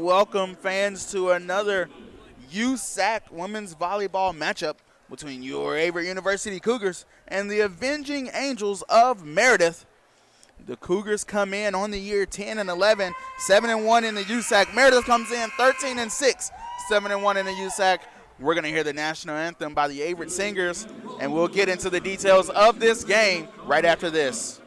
welcome fans to another USAC women's volleyball matchup between your Averett University Cougars and the Avenging Angels of Meredith. The Cougars come in on the year 10-11, 7-1 in the USAC. Meredith comes in 13-6, 7-1 in the USAC. We're going to hear the national anthem by the Averett Singers, and we'll get into the details of this game right after this.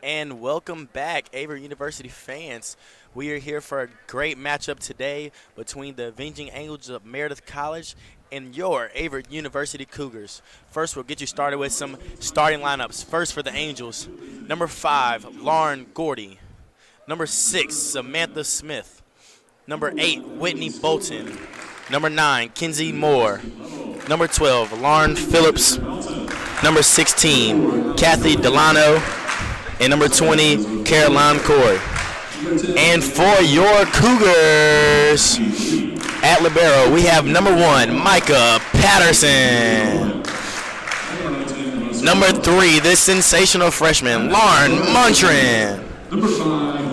And welcome back, Averett University fans. We are here for a great matchup today between the Avenging Angels of Meredith College and your Averett University Cougars. First, we'll get you started with some starting lineups. First for the Angels, number 5, Lauren Gordy. Number 6, Samantha Smith. Number 8, Whitney Bolton. Number 9, Kinsey Moore. Number 12, Lauren Phillips. Number 16, Kathy Delano. And number 20, Caroline Coy. And for your Cougars at libero, we have number 1, Micah Patterson. Number 3, this sensational freshman, Lauren Muntrin.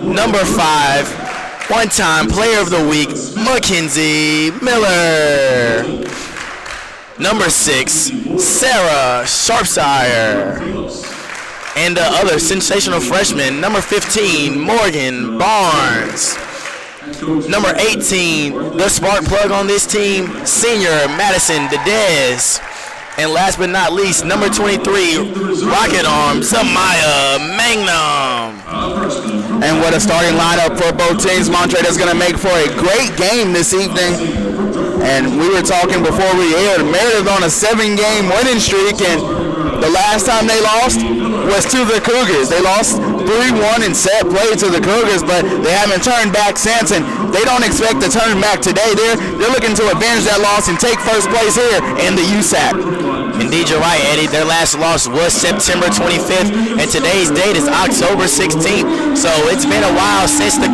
Number 5, one-time player of the week, Mackenzie Miller. Number 6, Sarah Sharpsire. And the other sensational freshman, number 15, Morgan Barnes. Number 18, the spark plug on this team, senior Madison Dedez. And last but not least, number 23, rocket arm, Samaya Magnum. And what a starting lineup for both teams. Montre is going to make for a great game this evening. And we were talking before we aired, Meredith on a 7-game winning streak, and the last time they lost was to the Cougars. They lost 3-1 in set play to the Cougars, but they haven't turned back since, and they don't expect to turn back today. They're looking to avenge that loss and take first place here in the USAC. Indeed, you're right, Eddie. Their last loss was September 25th, and today's date is October 16th. So it's been a while since the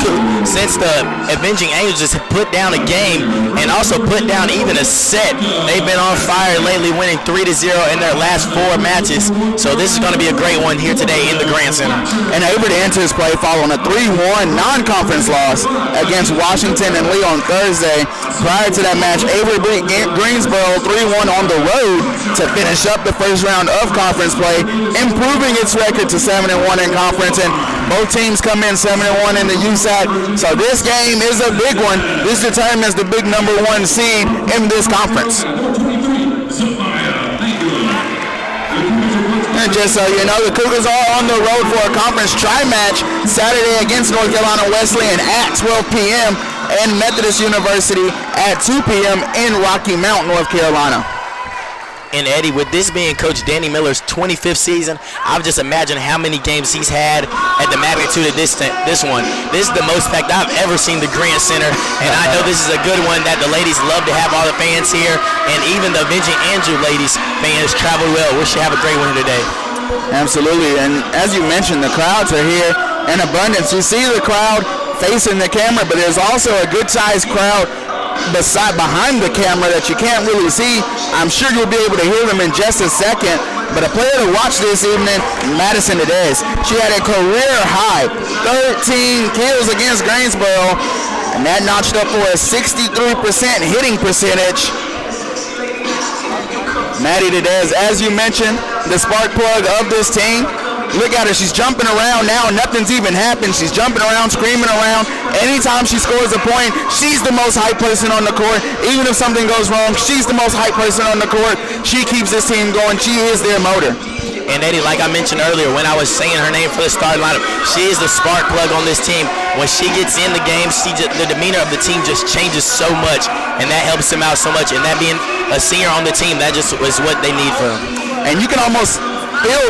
Avenging Angels have put down a game and also put down even a set. They've been on fire lately, winning 3-0 in their last 4 matches. So this is going to be a great one here today in the Grand Center. And Averett enters play following a 3-1 non-conference loss against Washington and Lee on Thursday. Prior to that match, Averett beat Greensboro 3-1 on the road to finish up the first round of conference play, improving its record to 7-1 in conference. And both teams come in 7-1 in the USAC. So this game is a big one. This determines the big number 1 seed in this conference. And just so you know, the Cougars are on the road for a conference tri-match Saturday against North Carolina Wesleyan at 12 p.m. and Methodist University at 2 p.m. in Rocky Mount, North Carolina. And Eddie, with this being Coach Danny Miller's 25th season, I've just imagined how many games he's had at the magnitude of this one. This is the most packed I've ever seen the Grant Center, and I know this is a good one that the ladies love to have all the fans here, and even the Avenging Angel ladies fans travel well. We should have a great one today. Absolutely, and as you mentioned, the crowds are here in abundance. You see the crowd facing the camera, but there's also a good-sized crowd behind the camera that you can't really see. I'm sure you'll be able to hear them in just a second. But a player to watch this evening, Madison Dedez. She had a career high 13 kills against Greensboro, and that notched up for a 63% hitting percentage. Maddie Dedez, as you mentioned, the spark plug of this team. Look at her, she's jumping around now, nothing's even happened. She's jumping around, screaming around. Anytime she scores a point, she's the most hyped person on the court. Even if something goes wrong, she's the most hyped person on the court. She keeps this team going. She is their motor. And Eddie, like I mentioned earlier, when I was saying her name for the starting lineup, she is the spark plug on this team. When she gets in the game, the demeanor of the team just changes so much, and that helps them out so much. And that being a senior on the team, that just is what they need for them. And you can almost feel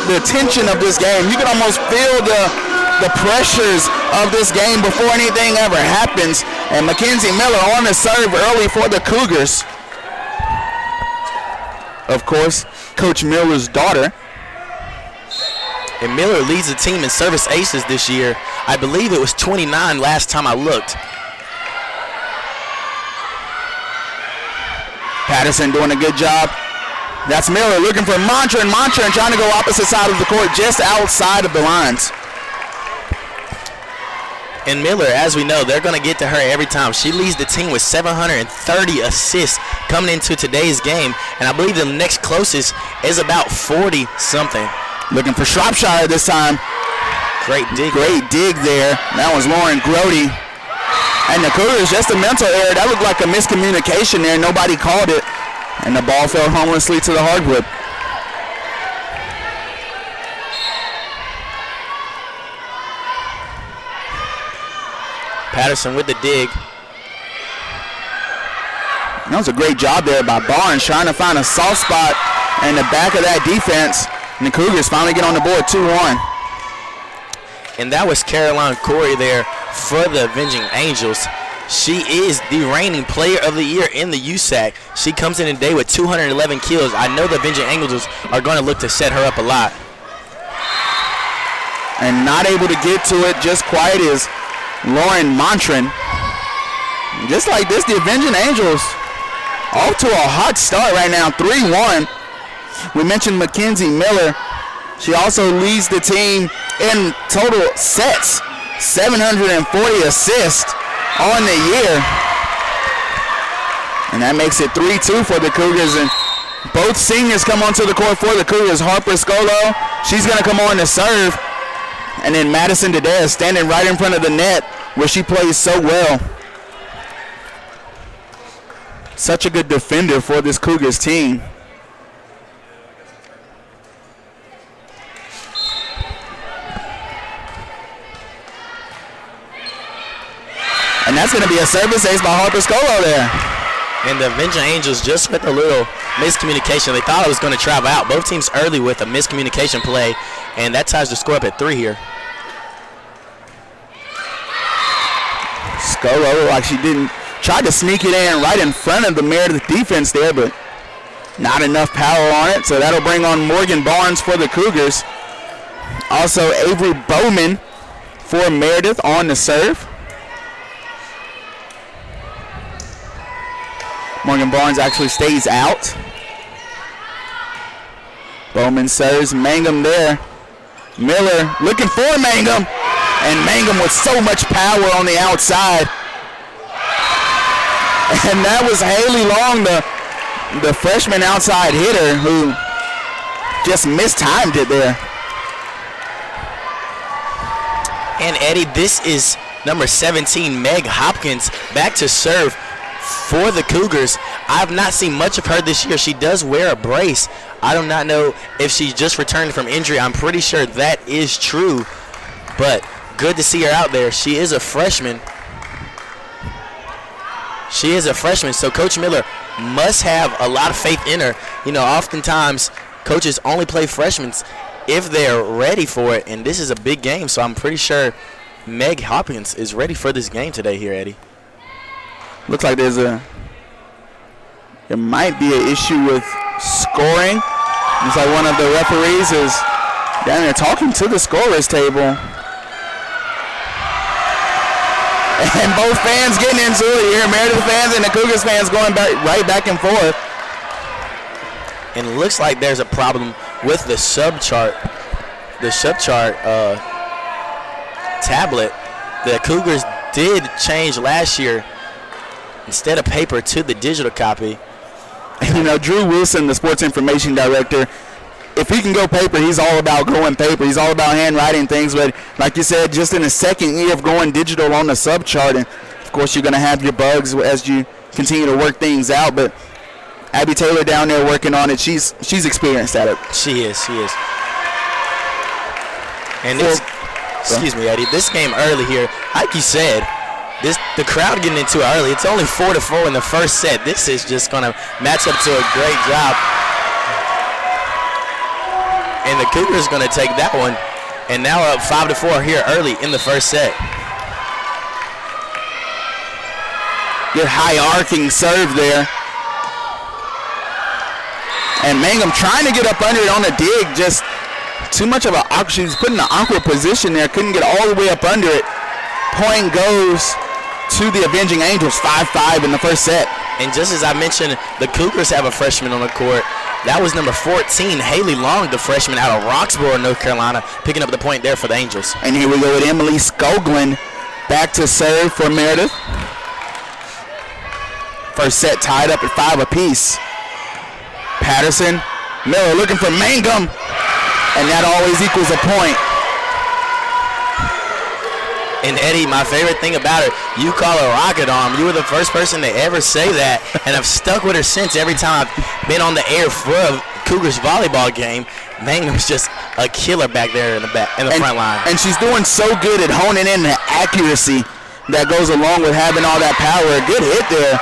the tension of this game. You can almost feel the pressures of this game before anything ever happens. And Mackenzie Miller on the serve early for the Cougars. Of course, Coach Miller's daughter. And Miller leads the team in service aces this year. I believe it was 29 last time I looked. Patterson doing a good job. That's Miller looking for Mantra, and trying to go opposite side of the court, just outside of the lines. And Miller, as we know, they're going to get to her every time. She leads the team with 730 assists coming into today's game, and I believe the next closest is about 40-something. Looking for Shropshire this time. Great dig. Great dig there. That was Lauren Grody. And the Cougars, just a mental error. That looked like a miscommunication there. Nobody called it. And the ball fell harmlessly to the hardwood. Patterson with the dig. That was a great job there by Barnes, trying to find a soft spot in the back of that defense. And the Cougars finally get on the board 2-1. And that was Caroline Corey there for the Avenging Angels. She is the reigning player of the year in the USAC. She comes in today with 211 kills. I know the Avenging Angels are going to look to set her up a lot. And not able to get to it just quite is Lauren Montran. Just like this, the Avenging Angels off to a hot start right now, 3-1. We mentioned Mackenzie Miller. She also leads the team in total sets, 740 assists on the year. And that makes it 3-2 for the Cougars. And both seniors come onto the court for the Cougars. Harper Scolo, she's going to come on to serve. And then Madison Dedez standing right in front of the net where she plays so well. Such a good defender for this Cougars team. And that's going to be a service ace by Harper Scolo there. And the Avenging Angels just with a little miscommunication. They thought it was going to travel out. Both teams early with a miscommunication play, and that ties the score up at 3 here. Scolo, like she tried to sneak it in right in front of the Meredith defense there, but not enough power on it. So that'll bring on Morgan Barnes for the Cougars. Also Avery Bowman for Meredith on the serve. Morgan Barnes actually stays out. Bowman serves. Mangum there. Miller looking for Mangum. And Mangum with so much power on the outside. And that was Haley Long, the freshman outside hitter, who just mistimed it there. And Eddie, this is number 17, Meg Hopkins, back to serve for the Cougars. I've not seen much of her this year. She does wear a brace. I do not know if she just returned from injury. I'm pretty sure that is true, but good to see her out there. She is a freshman. She is a freshman, so Coach Miller must have a lot of faith in her. Oftentimes coaches only play freshmen if they're ready for it, and this is a big game, so I'm pretty sure Meg Hopkins is ready for this game today here, Eddie. Looks like there might be an issue with scoring. Looks like one of the referees is down there talking to the scorer's table. And both fans getting into it here. Meredith fans and the Cougars fans going right back and forth. And it looks like there's a problem with the subchart. The subchart tablet. The Cougars did change last year instead of paper to the digital copy. Drew Wilson, the sports information director, if he can go paper, he's all about going paper. He's all about handwriting things. But like you said, just in the second year of going digital on the subchart, and of course you're going to have your bugs as you continue to work things out. But Abby Taylor down there working on it. She's experienced at it. She is. And excuse me, Eddie. This game early here, like you said, the crowd getting into it early. It's only 4-4 in the first set. This is just going to match up to a great job. And the Cougars going to take that one. And now up 5-4 here early in the first set. Good high arcing serve there. And Mangum trying to get up under it on the dig. Just too much of she's put in an awkward position there. Couldn't get all the way up under it. Point goes to the Avenging Angels, 5-5 in the first set. And just as I mentioned, the Cougars have a freshman on the court. That was number 14, Haley Long, the freshman out of Roxborough, North Carolina, picking up the point there for the Angels. And here we go with Emily Skoglund back to serve for Meredith. First set tied up at 5 apiece. Patterson, Miller looking for Mangum, and that always equals a point. And Eddie, my favorite thing about it, you call her rocket arm. You were the first person to ever say that, and I've stuck with her since. Every time I've been on the air for a Cougars volleyball game, Mangum's just a killer back there in the front line. And she's doing so good at honing in the accuracy that goes along with having all that power. A good hit there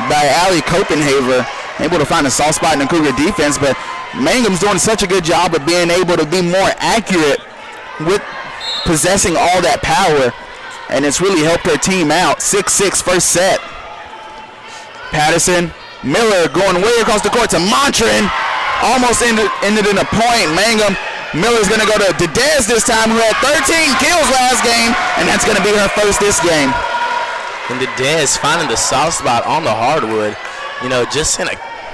by Allie Copenhaver, able to find a soft spot in the Cougar defense, but Mangum's doing such a good job of being able to be more accurate with possessing all that power, and it's really helped her team out. 6-6 first set. Patterson, Miller going way across the court to Montran. Almost ended in a point. Mangum, Miller's going to go to Dez this time, who had 13 kills last game, and that's going to be her first this game. And Dez finding the soft spot on the hardwood, just in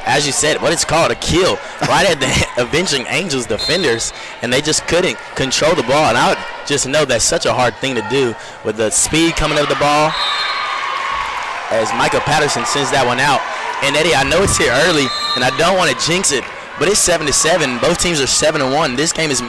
as you said, what it's called, a kill, right at the Avenging Angels defenders, and they just couldn't control the ball. And I would just know that's such a hard thing to do with the speed coming of the ball as Micah Patterson sends that one out. And Eddie, I know it's here early, and I don't want to jinx it, but it's 7-7. Both teams are 7-1. This game is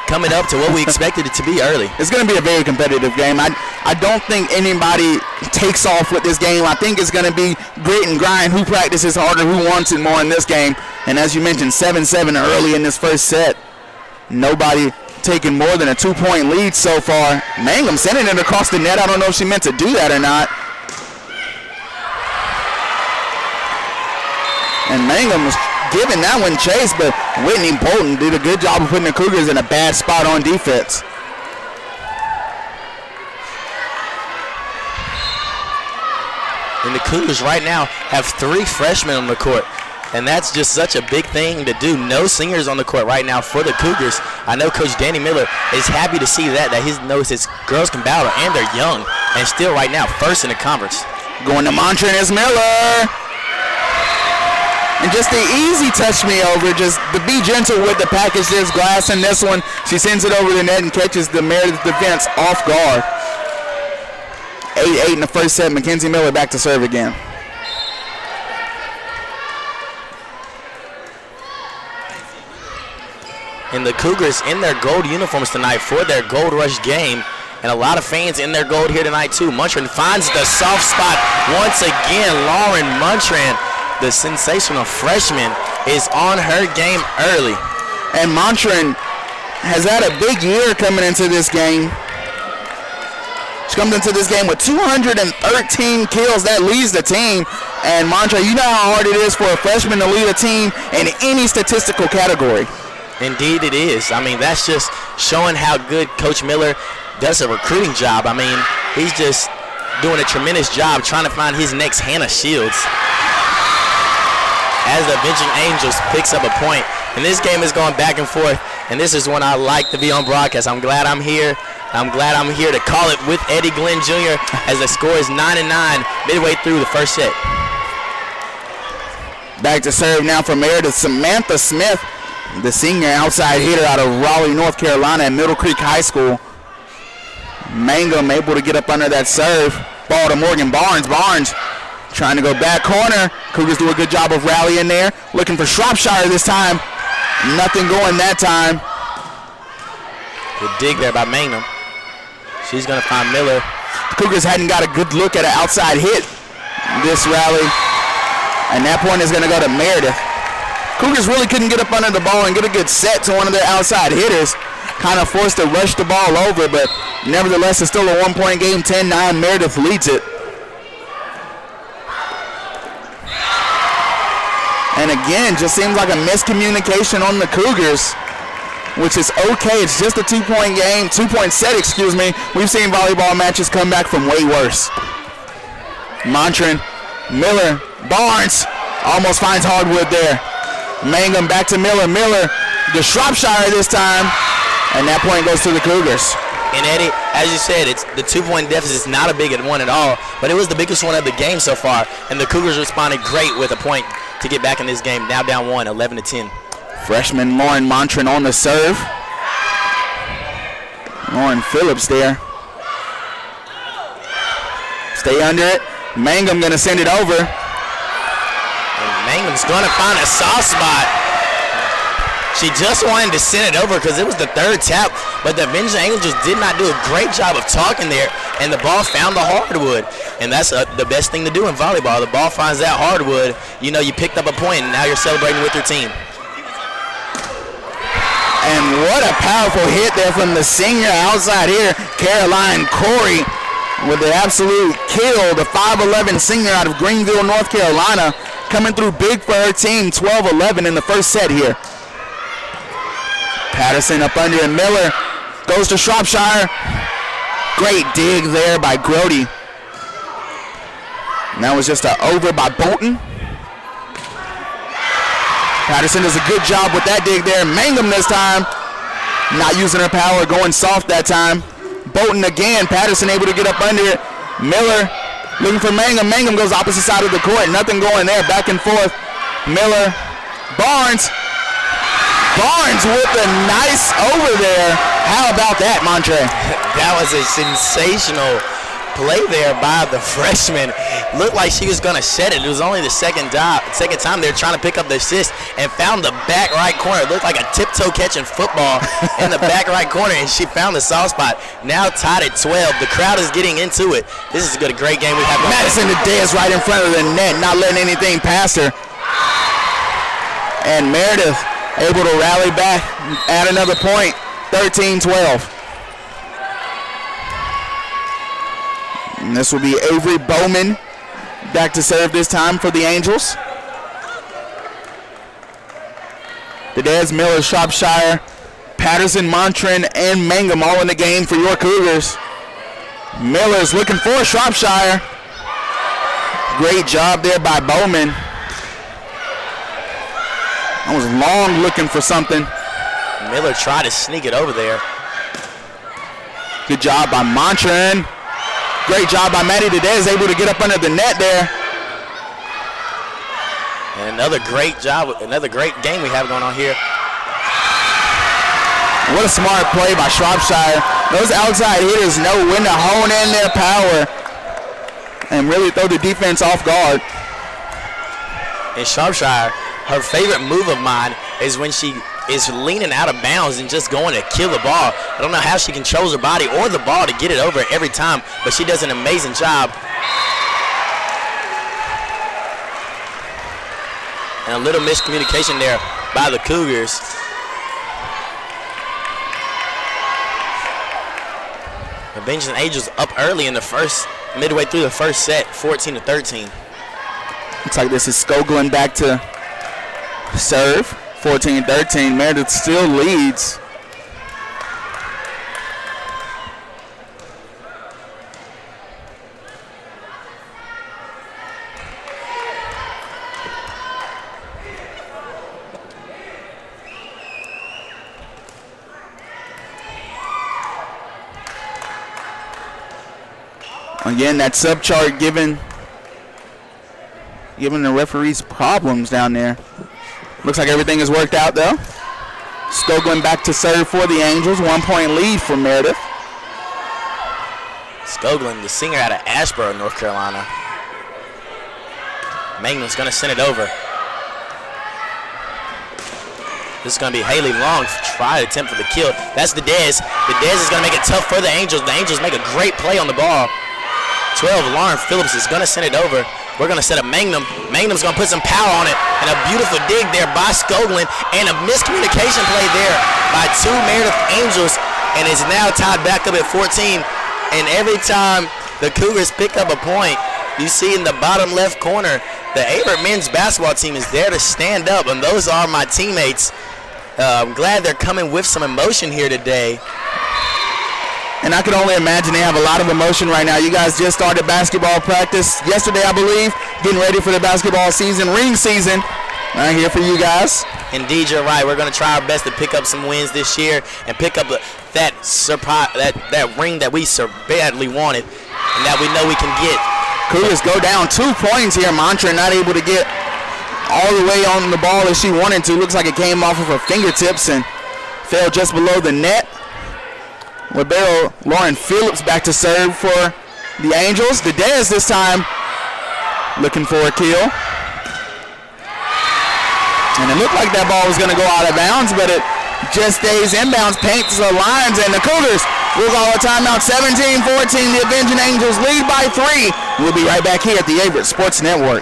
coming up to what we expected it to be early. It's going to be a very competitive game. I don't think anybody takes off with this game. I think it's going to be grit and grind. Who practices harder, who wants it more in this game. And as you mentioned, 7-7 early in this first set. Nobody taking more than a 2-point lead so far. Mangum sending it across the net. I don't know if she meant to do that or not. And Mangum was giving that one chase, but Whitney Bolton did a good job of putting the Cougars in a bad spot on defense. And the Cougars right now have 3 freshmen on the court, and that's just such a big thing to do. No seniors on the court right now for the Cougars. I know Coach Danny Miller is happy to see that he knows his girls can battle, and they're young, and still right now first in the conference. Going to Montran is Miller. And just the easy touch me over, just to be gentle with the package. There's glass in this one. She sends it over the net and catches the Meredith defense off guard. 8-8 in the first set. Mackenzie Miller back to serve again. And the Cougars in their gold uniforms tonight for their Gold Rush game. And a lot of fans in their gold here tonight too. Muntran finds the soft spot once again. Lauren Muntran, the sensational freshman, is on her game early. And Montran has had a big year coming into this game. She comes into this game with 213 kills. That leads the team. And Montre, you know how hard it is for a freshman to lead a team in any statistical category. Indeed it is. I mean, that's just showing how good Coach Miller does a recruiting job. I mean, he's just doing a tremendous job trying to find his next Hannah Shields. As the Avenging Angels picks up a point. And this game is going back and forth. And this is when I like to be on broadcast. I'm glad I'm here. I'm glad I'm here to call it with Eddie Glenn Jr. as the score is 9-9 midway through the first set. Back to serve now for Meredith. Samantha Smith, the senior outside hitter out of Raleigh, North Carolina at Middle Creek High School. Mangum able to get up under that serve. Ball to Morgan Barnes. Barnes trying to go back corner. Cougars do a good job of rallying there. Looking for Shropshire this time. Nothing going that time. Good dig there by Mangum. She's going to find Miller. Cougars hadn't got a good look at an outside hit this rally. And that point is going to go to Meredith. Cougars really couldn't get up under the ball and get a good set to one of their outside hitters. Kind of forced to rush the ball over, but nevertheless, it's still a one-point game, 10-9. Meredith leads it. And again, just seems like a miscommunication on the Cougars, which is okay. It's just a two-point game, two-point set, excuse me. We've seen volleyball matches come back from way worse. Montran, Miller, Barnes almost finds hardwood there. Mangum back to Miller. Miller, the Shropshire this time, and that point goes to the Cougars. And Eddie, as you said, it's the 2-point deficit is not a big one at all, but it was the biggest one of the game so far, and the Cougars responded great with a point to get back in this game. Now down 1, 11-10. Freshman Lauren Montran on the serve. Lauren Phillips there. Stay under it. Mangum gonna send it over. And Mangum's gonna find a soft spot. She just wanted to send it over because it was the third tap, but the Avenging Angels did not do a great job of talking there, and the ball found the hardwood. And that's the best thing to do in volleyball. The ball finds that hardwood. You know, you picked up a point, and now you're celebrating with your team. And what a powerful hit there from the senior outside here, Caroline Corey, with the absolute kill, the 5'11 senior out of Greenville, North Carolina, coming through big for her team, 12-11 in the first set here. Patterson up under and Miller goes to Shropshire. Great dig there by Grody. And that was just an over by Bolton. Patterson does a good job with that dig there. Mangum this time, not using her power, going soft that time. Bolton again, Patterson able to get up under it. Miller looking for Mangum. Mangum goes opposite side of the court. Nothing going there, back and forth. Miller, Barnes. Barnes with a nice over there. How about that, Montre? That was a sensational play there by the freshman. Looked like she was going to set it. It was only the second time they're trying to pick up the assist and found the back right corner. It looked like a tiptoe catching football in the back right corner, and she found the soft spot. Now tied at 12. The crowd is getting into it. This is a great game we have. Madison Dedez right in front of the net, not letting anything past her. And Meredith able to rally back, add another point, 13-12. And this will be Avery Bowman back to serve this time for the Angels. Dedez, Miller, Shropshire, Patterson, Montran, and Mangum all in the game for your Cougars. Miller's looking for Shropshire. Great job there by Bowman. I was long looking for something. Miller tried to sneak it over there. Good job by Montran. Great job by Maddie Dedez, able to get up under the net there. And another great job, another great game we have going on here. What a smart play by Shropshire. Those outside hitters know when to hone in their power and really throw the defense off guard. And Shropshire, her favorite move of mine is when she is leaning out of bounds and just going to kill the ball. I don't know how she controls her body or the ball to get it over every time, but she does an amazing job. And a little miscommunication there by the Cougars. But Avenging Angels up early in the first, midway through the first set, 14-13. Looks like this is Skoglund back to serve, 14-13. Meredith still leads. Again, that sub chart giving the referees problems down there. Looks like everything is worked out though. Skoglund back to serve for the Angels. 1 point lead for Meredith. Skoglund, the singer out of Asheboro, North Carolina. Magnum's going to send it over. This is going to be Haley Long try to attempt for the kill. That's the Dez. The Dez is going to make it tough for the Angels. The Angels make a great play on the ball. 12, Lauren Phillips is going to send it over. We're going to set up Magnum. Magnum's going to put some power on it. And a beautiful dig there by Skoglund. And a miscommunication play there by two Meredith Angels. And it's now tied back up at 14. And every time the Cougars pick up a point, you see in the bottom left corner, the Averett men's basketball team is there to stand up. And those are my teammates. I'm glad they're coming with some emotion here today. And I can only imagine they have a lot of emotion right now. You guys just started basketball practice yesterday, I believe, getting ready for the basketball season, ring season. Right here for you guys. Indeed, you're right. We're going to try our best to pick up some wins this year and pick up that ring that we so badly wanted and that we know we can get. Cougars go down 2 points here. Mantra not able to get all the way on the ball as she wanted to. Looks like it came off of her fingertips and fell just below the net. Libero Lauren Phillips back to serve for the Angels. The Dez this time looking for a kill. And it looked like that ball was going to go out of bounds, but it just stays inbounds, paints the lines, and the Cougars will call a timeout. 17-14, the Avenging Angels lead by 3. We'll be right back here at the Averett Sports Network.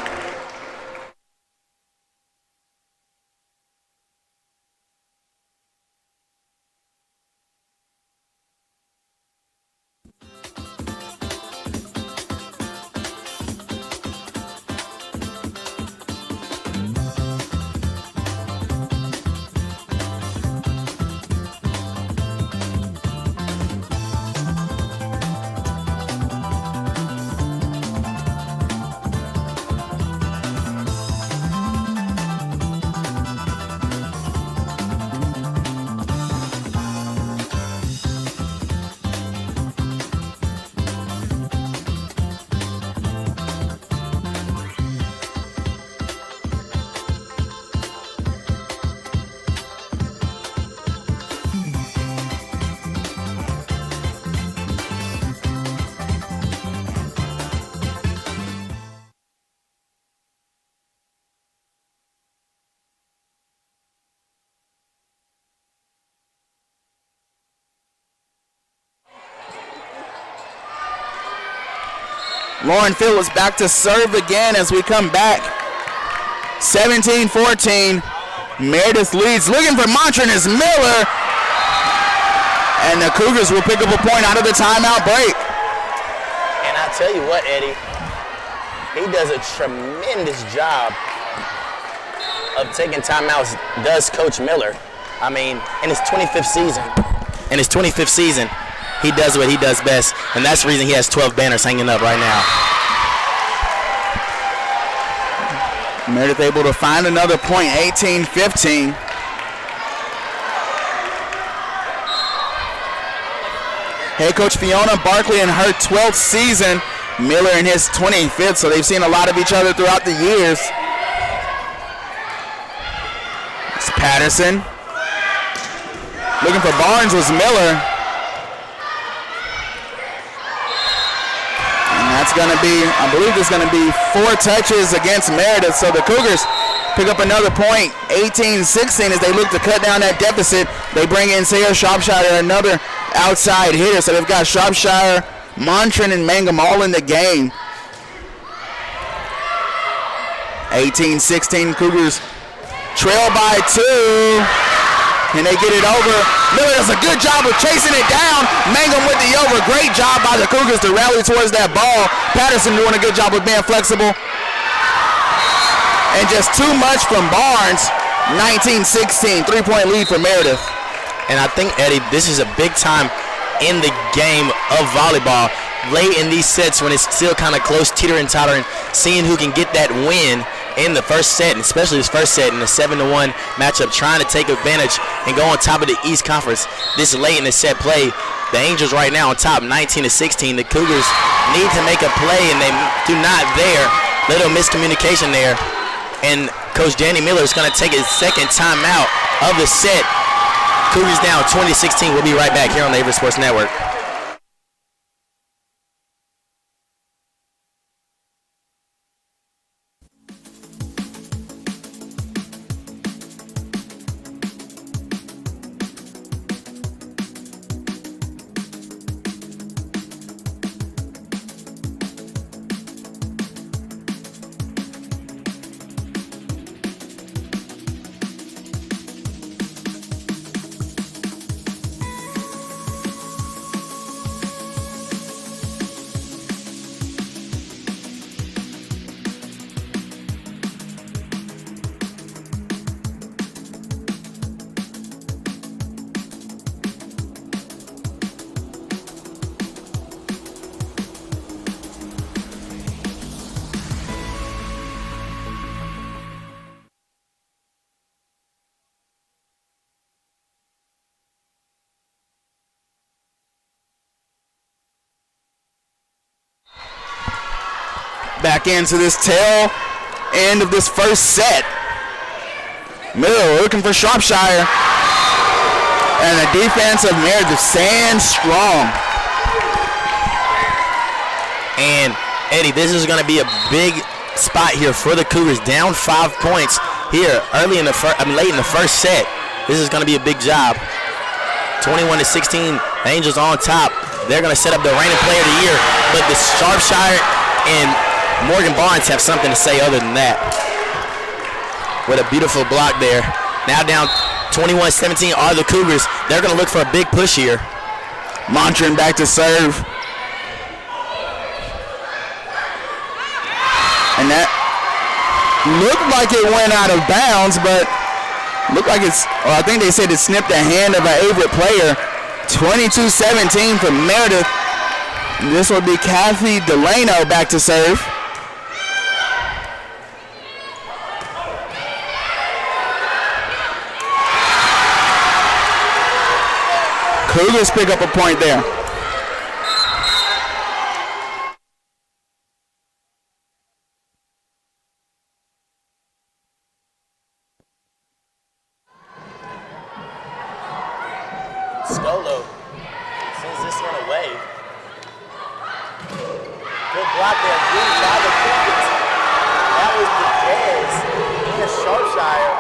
Lauren Phillips back to serve again as we come back. 17-14. Meredith leads. Looking for Montrez Miller. And the Cougars will pick up a point out of the timeout break. And I tell you what, Eddie, he does a tremendous job of taking timeouts, does Coach Miller. I mean, in his 25th season, he does what he does best, and that's the reason he has 12 banners hanging up right now. Meredith able to find another point, 18-15. Head coach Fiona Barkley in her 12th season, Miller in his 25th, so they've seen a lot of each other throughout the years. It's Patterson. Looking for Barnes was Miller. That's going to be, I believe it's going to be 4 touches against Meredith. So the Cougars pick up another point, 18-16, as they look to cut down that deficit. They bring in Sarah Shropshire, another outside hitter. So they've got Shropshire, Montran, and Mangum all in the game. 18-16, Cougars trail by 2. Can they get it over? Miller does a good job of chasing it down. Mangum with the over. Great job by the Cougars to rally towards that ball. Patterson doing a good job of being flexible. And just too much from Barnes. 19-16, 3-point lead for Meredith. And I think, Eddie, this is a big time in the game of volleyball. Late in these sets when it's still kind of close, teetering-tottering, seeing who can get that win in the first set, and especially this first set in the 7-1 matchup, trying to take advantage and go on top of the East Conference this late in the set play. The Angels right now on top, 19-16. The Cougars need to make a play, and they do not there. Little miscommunication there. And Coach Danny Miller is going to take his second timeout of the set. Cougars down 20-16. We'll be right back here on the Averett Sports Network. Back into this tail end of this first set. Miller looking for Shropshire. And the defense of Meredith stands strong. And Eddie, this is going to be a big spot here for the Cougars. Down 5 points here late in the first set. This is going to be a big job. 21-16. The Angels on top. They're going to set up the reigning player of the year. But the Shropshire and Morgan Barnes have something to say other than that. What a beautiful block there. Now down 21-17 are the Cougars. They're going to look for a big push here. Montran back to serve. And that looked like it went out of bounds, but looked like I think they said it snipped the hand of an Averett player. 22-17 for Meredith. This will be Kathy Delano back to serve. Cougars pick up a point there. Scolo sends this one away. Good block there. Good by the Cougars. That was the Bears and Shropshire.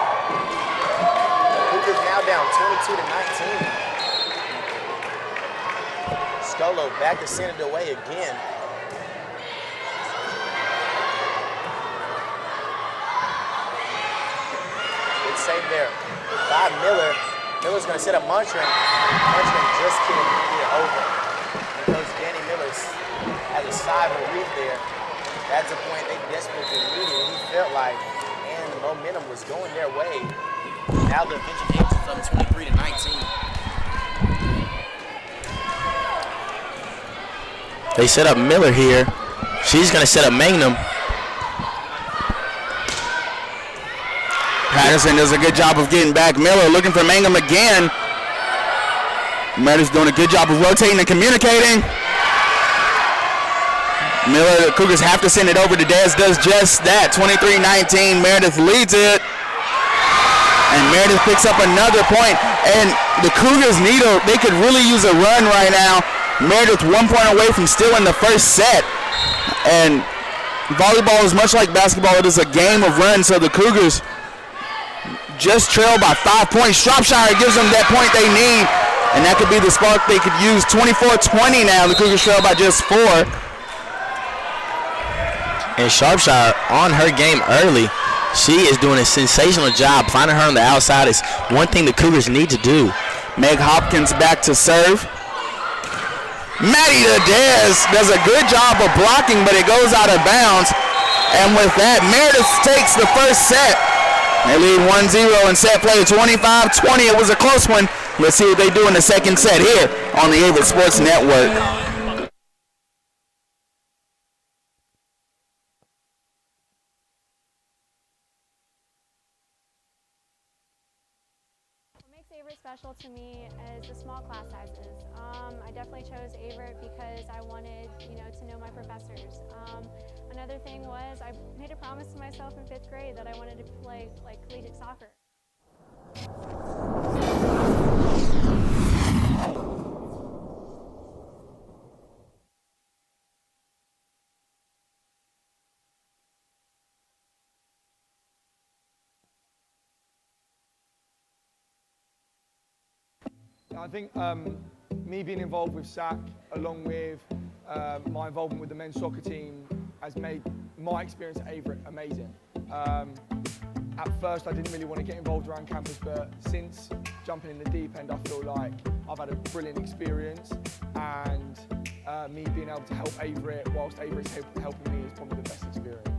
Cougars now down 22-19. Scolo back to send it away again. Good save there by Miller. Miller's going to set up Montran. Montran just couldn't get it over. And Coach Danny Miller has a sigh of relief there. That's a point they desperately needed. He felt like, and the momentum was going their way. Now the Avenging Angels up 23-19. They set up Miller here. She's going to set up Magnum. Patterson does a good job of getting back. Miller looking for Mangum again. Meredith's doing a good job of rotating and communicating. Miller, the Cougars have to send it over to Dez, does just that. 23-19, Meredith leads it. And Meredith picks up another point. And the Cougars they could really use a run right now. Meredith 1 point away from still in the first set. And volleyball is much like basketball. It is a game of runs, so the Cougars just trail by 5 points. Shropshire gives them that point they need, and that could be the spark they could use. 24-20 now. The Cougars trail by just 4. And Shropshire on her game early. She is doing a sensational job. Finding her on the outside is one thing the Cougars need to do. Meg Hopkins back to serve. Maddie Ladez does a good job of blocking, but it goes out of bounds. And with that, Meredith takes the first set. They lead 1-0 in set play, 25-20. It was a close one. Let's see what they do in the second set here on the Averett Sports Network. Special to me is the small class sizes. I definitely chose Averett because I wanted, to know my professors. Another thing was I made a promise to myself in 5th grade that I wanted to play collegiate soccer. I think me being involved with SAC, along with my involvement with the men's soccer team, has made my experience at Averett amazing. At first, I didn't really want to get involved around campus, but since jumping in the deep end, I feel like I've had a brilliant experience, and me being able to help Averett whilst Averett's helping me is probably the best experience.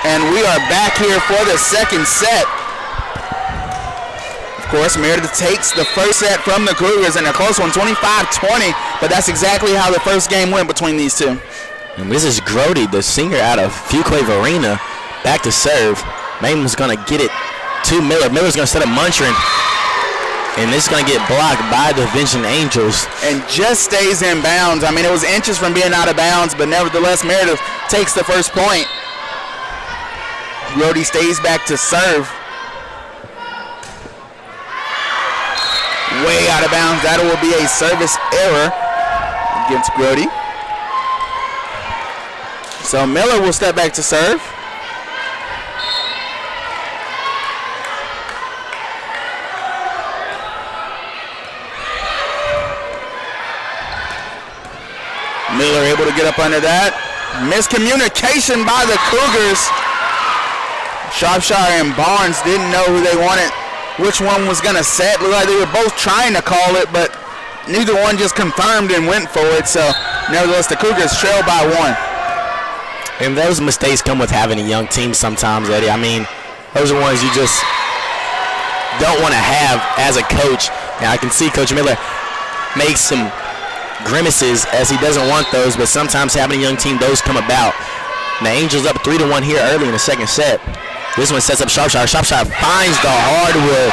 And we are back here for the second set. Of course, Meredith takes the first set from the Cougars in a close one, 25-20, but that's exactly how the first game went between these two. And this is Grody, the senior out of Fuquay Arena, back to serve. Mayman's going to get it to Miller. Miller's going to set up Muncher, and this is going to get blocked by the Vincent Angels. And just stays in bounds. I mean, it was inches from being out of bounds, but nevertheless, Meredith takes the first point. Grody stays back to serve. Way out of bounds. That will be a service error against Grody. So Miller will step back to serve. Miller able to get up under that. Miscommunication by the Cougars. Shropshire and Barnes didn't know who they wanted, which one was going to set. Looked like they were both trying to call it, but neither one just confirmed and went for it. So, nevertheless, the Cougars trail by 1. And those mistakes come with having a young team sometimes, Eddie. I mean, those are ones you just don't want to have as a coach. And I can see Coach Miller make some grimaces as he doesn't want those, but sometimes having a young team, those come about. And the Angels up 3-1 here early in the second set. This one sets up Shropshire. Shropshire finds the hardwood.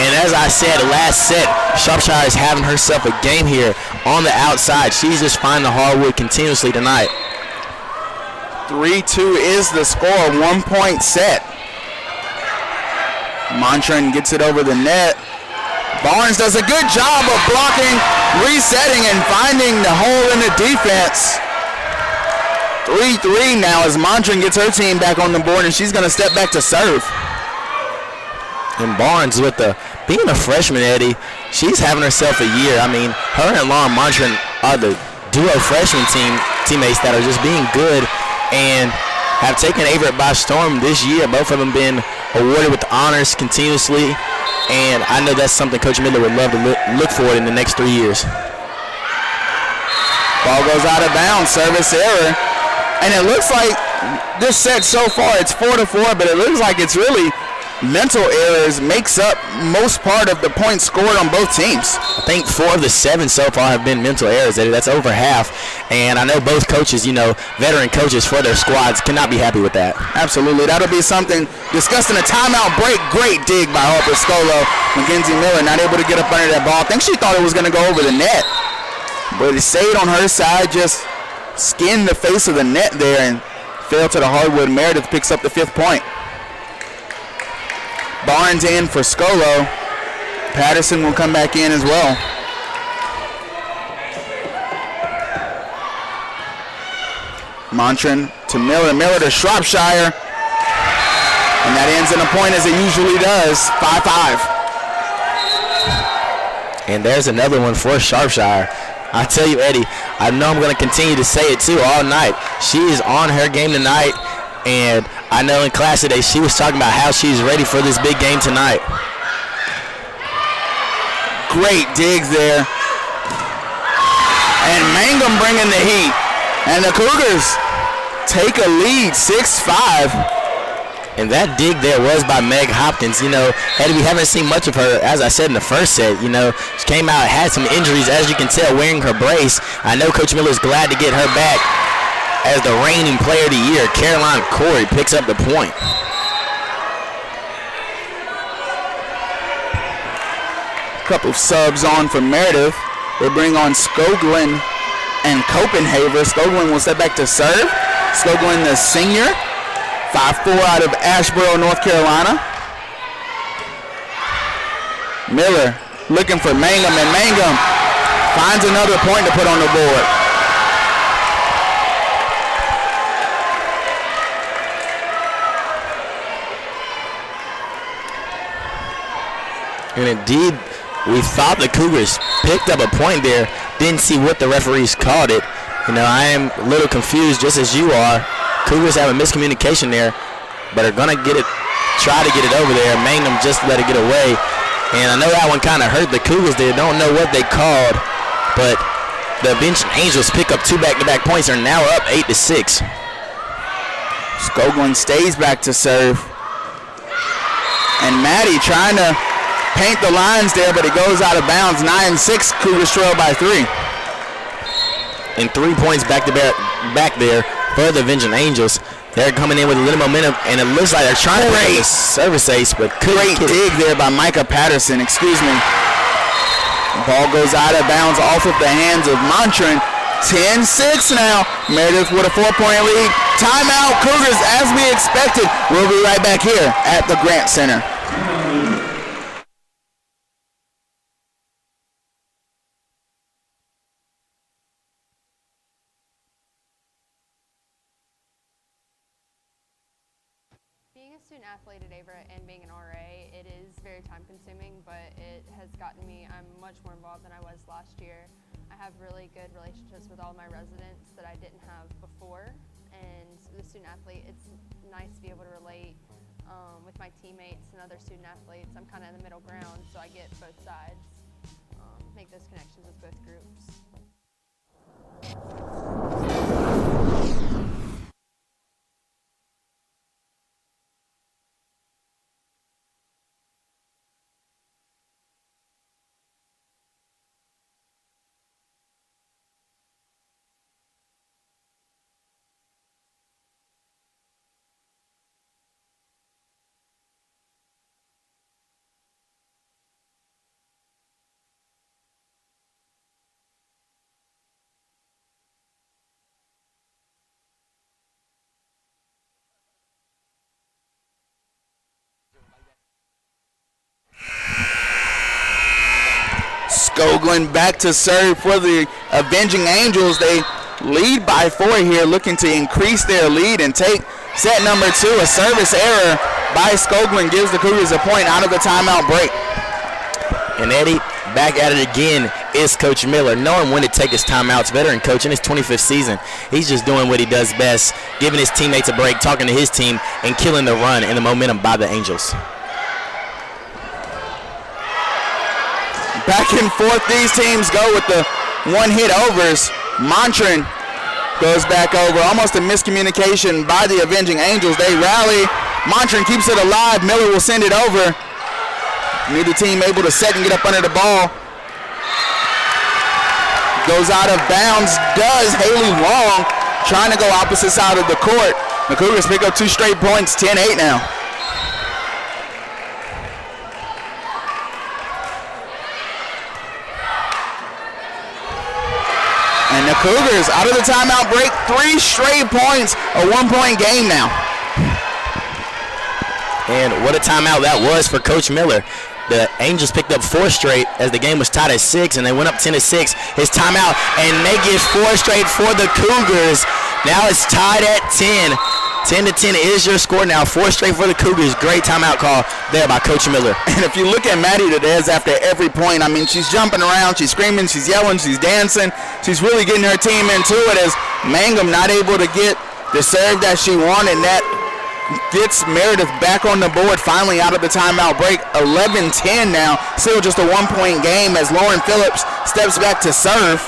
And as I said last set, Shropshire is having herself a game here on the outside. She's just finding the hardwood continuously tonight. 3-2 is the score, 1-point set. Montran gets it over the net. Barnes does a good job of blocking, resetting, and finding the hole in the defense. 3-3 now as Montran gets her team back on the board, and she's going to step back to serve. And Barnes with being a freshman, Eddie, she's having herself a year. I mean, her and Lauren Montran are the duo freshman teammates that are just being good and have taken Averett by storm this year. Both of them been awarded with honors continuously, and I know that's something Coach Miller would love to look for in the next 3 years. Ball goes out of bounds, service error. And it looks like this set so far, it's 4-4, but it looks like it's really mental errors makes up most part of the points scored on both teams. I think 4 of the 7 so far have been mental errors, Eddie. That's over half. And I know both coaches, veteran coaches for their squads cannot be happy with that. Absolutely. That'll be something discussed in a timeout break. Great dig by Harper Scolo. Mackenzie Miller not able to get up under that ball. I think she thought it was going to go over the net. But it stayed on her side, just skinned the face of the net there and fell to the hardwood. Meredith picks up the 5th point. Barnes in for Scolo. Patterson will come back in as well. Montran to Miller. Miller to Shropshire. And that ends in a point as it usually does. 5-5. And there's another one for Shropshire. I tell you, Eddie, I know I'm going to continue to say it too all night. She is on her game tonight, and I know in class today she was talking about how she's ready for this big game tonight. Great digs there. And Mangum bringing the heat. And the Cougars take a lead, 6-5. And that dig there was by Meg Hopkins. Eddie, we haven't seen much of her, as I said in the first set. She came out, had some injuries, as you can tell, wearing her brace. I know Coach Miller's glad to get her back as the reigning player of the year. Caroline Corey picks up the point. Couple of subs on for Meredith. They bring on Skoglin and Copenhaver. Skoglin will step back to serve. Skoglin, the senior. 5'4" out of Asheboro, North Carolina. Miller looking for Mangum, and Mangum finds another point to put on the board. And indeed, we thought the Cougars picked up a point there. Didn't see what the referees called it. I am a little confused, just as you are. Cougars have a miscommunication there, but are going to try to get it over there. Mangum just let it get away. And I know that one kind of hurt the Cougars. They don't know what they called, but the Bench Angels pick up 2 back-to-back points. Are now up 8-6. Skoglin stays back to serve. And Maddie trying to paint the lines there, but it goes out of bounds. 9-6, Cougars trail by 3. And 3 points back-to-back back there for the Vengeance Angels. They're coming in with a little momentum, and it looks like they're trying to make a service ace, but great dig there by Micah Patterson. Ball goes out of bounds off of the hands of Montran. 10-6 now. Meredith with a 4-point lead. Timeout, Cougars, as we expected. We'll be right back here at the Grant Center. Athlete at Averett and being an RA, it is very time consuming, but it has gotten me, I'm much more involved than I was last year. I have really good relationships with all my residents that I didn't have before. And the student athlete, it's nice to be able to relate with my teammates and other student athletes. I'm kind of in the middle ground, so I get both sides, make those connections with both groups. Skoglund back to serve for the Avenging Angels. They lead by 4 here, looking to increase their lead and take set number 2. A service error by Skoglund gives the Cougars a point out of the timeout break. And Eddie, back at it again is Coach Miller, knowing when to take his timeouts. Veteran coach in his 25th season. He's just doing what he does best, giving his teammates a break, talking to his team, and killing the run and the momentum by the Angels. Back and forth these teams go with the one-hit overs. Montran goes back over. Almost a miscommunication by the Avenging Angels. They rally. Montran keeps it alive. Miller will send it over. Neither team able to set and get up under the ball. Goes out of bounds. Does Haley Long, trying to go opposite side of the court. The Cougars pick up 2 straight points, 10-8 now. And the Cougars, out of the timeout break, 3 straight points, a 1-point game now. And what a timeout that was for Coach Miller. The Angels picked up 4 straight as the game was tied at 6, and they went up 10-6. His timeout, and make it 4 straight for the Cougars. Now it's tied at 10. 10-10 is your score now. 4 straight for the Cougars. Great timeout call there by Coach Miller. And if you look at Maddie Tadez after every point, I mean, she's jumping around, she's screaming, she's yelling, she's dancing. She's really getting her team into it as Mangum not able to get the serve that she wanted. That gets Meredith back on the board finally out of the timeout break. 11-10 now. Still just a 1-point game as Lauren Phillips steps back to serve.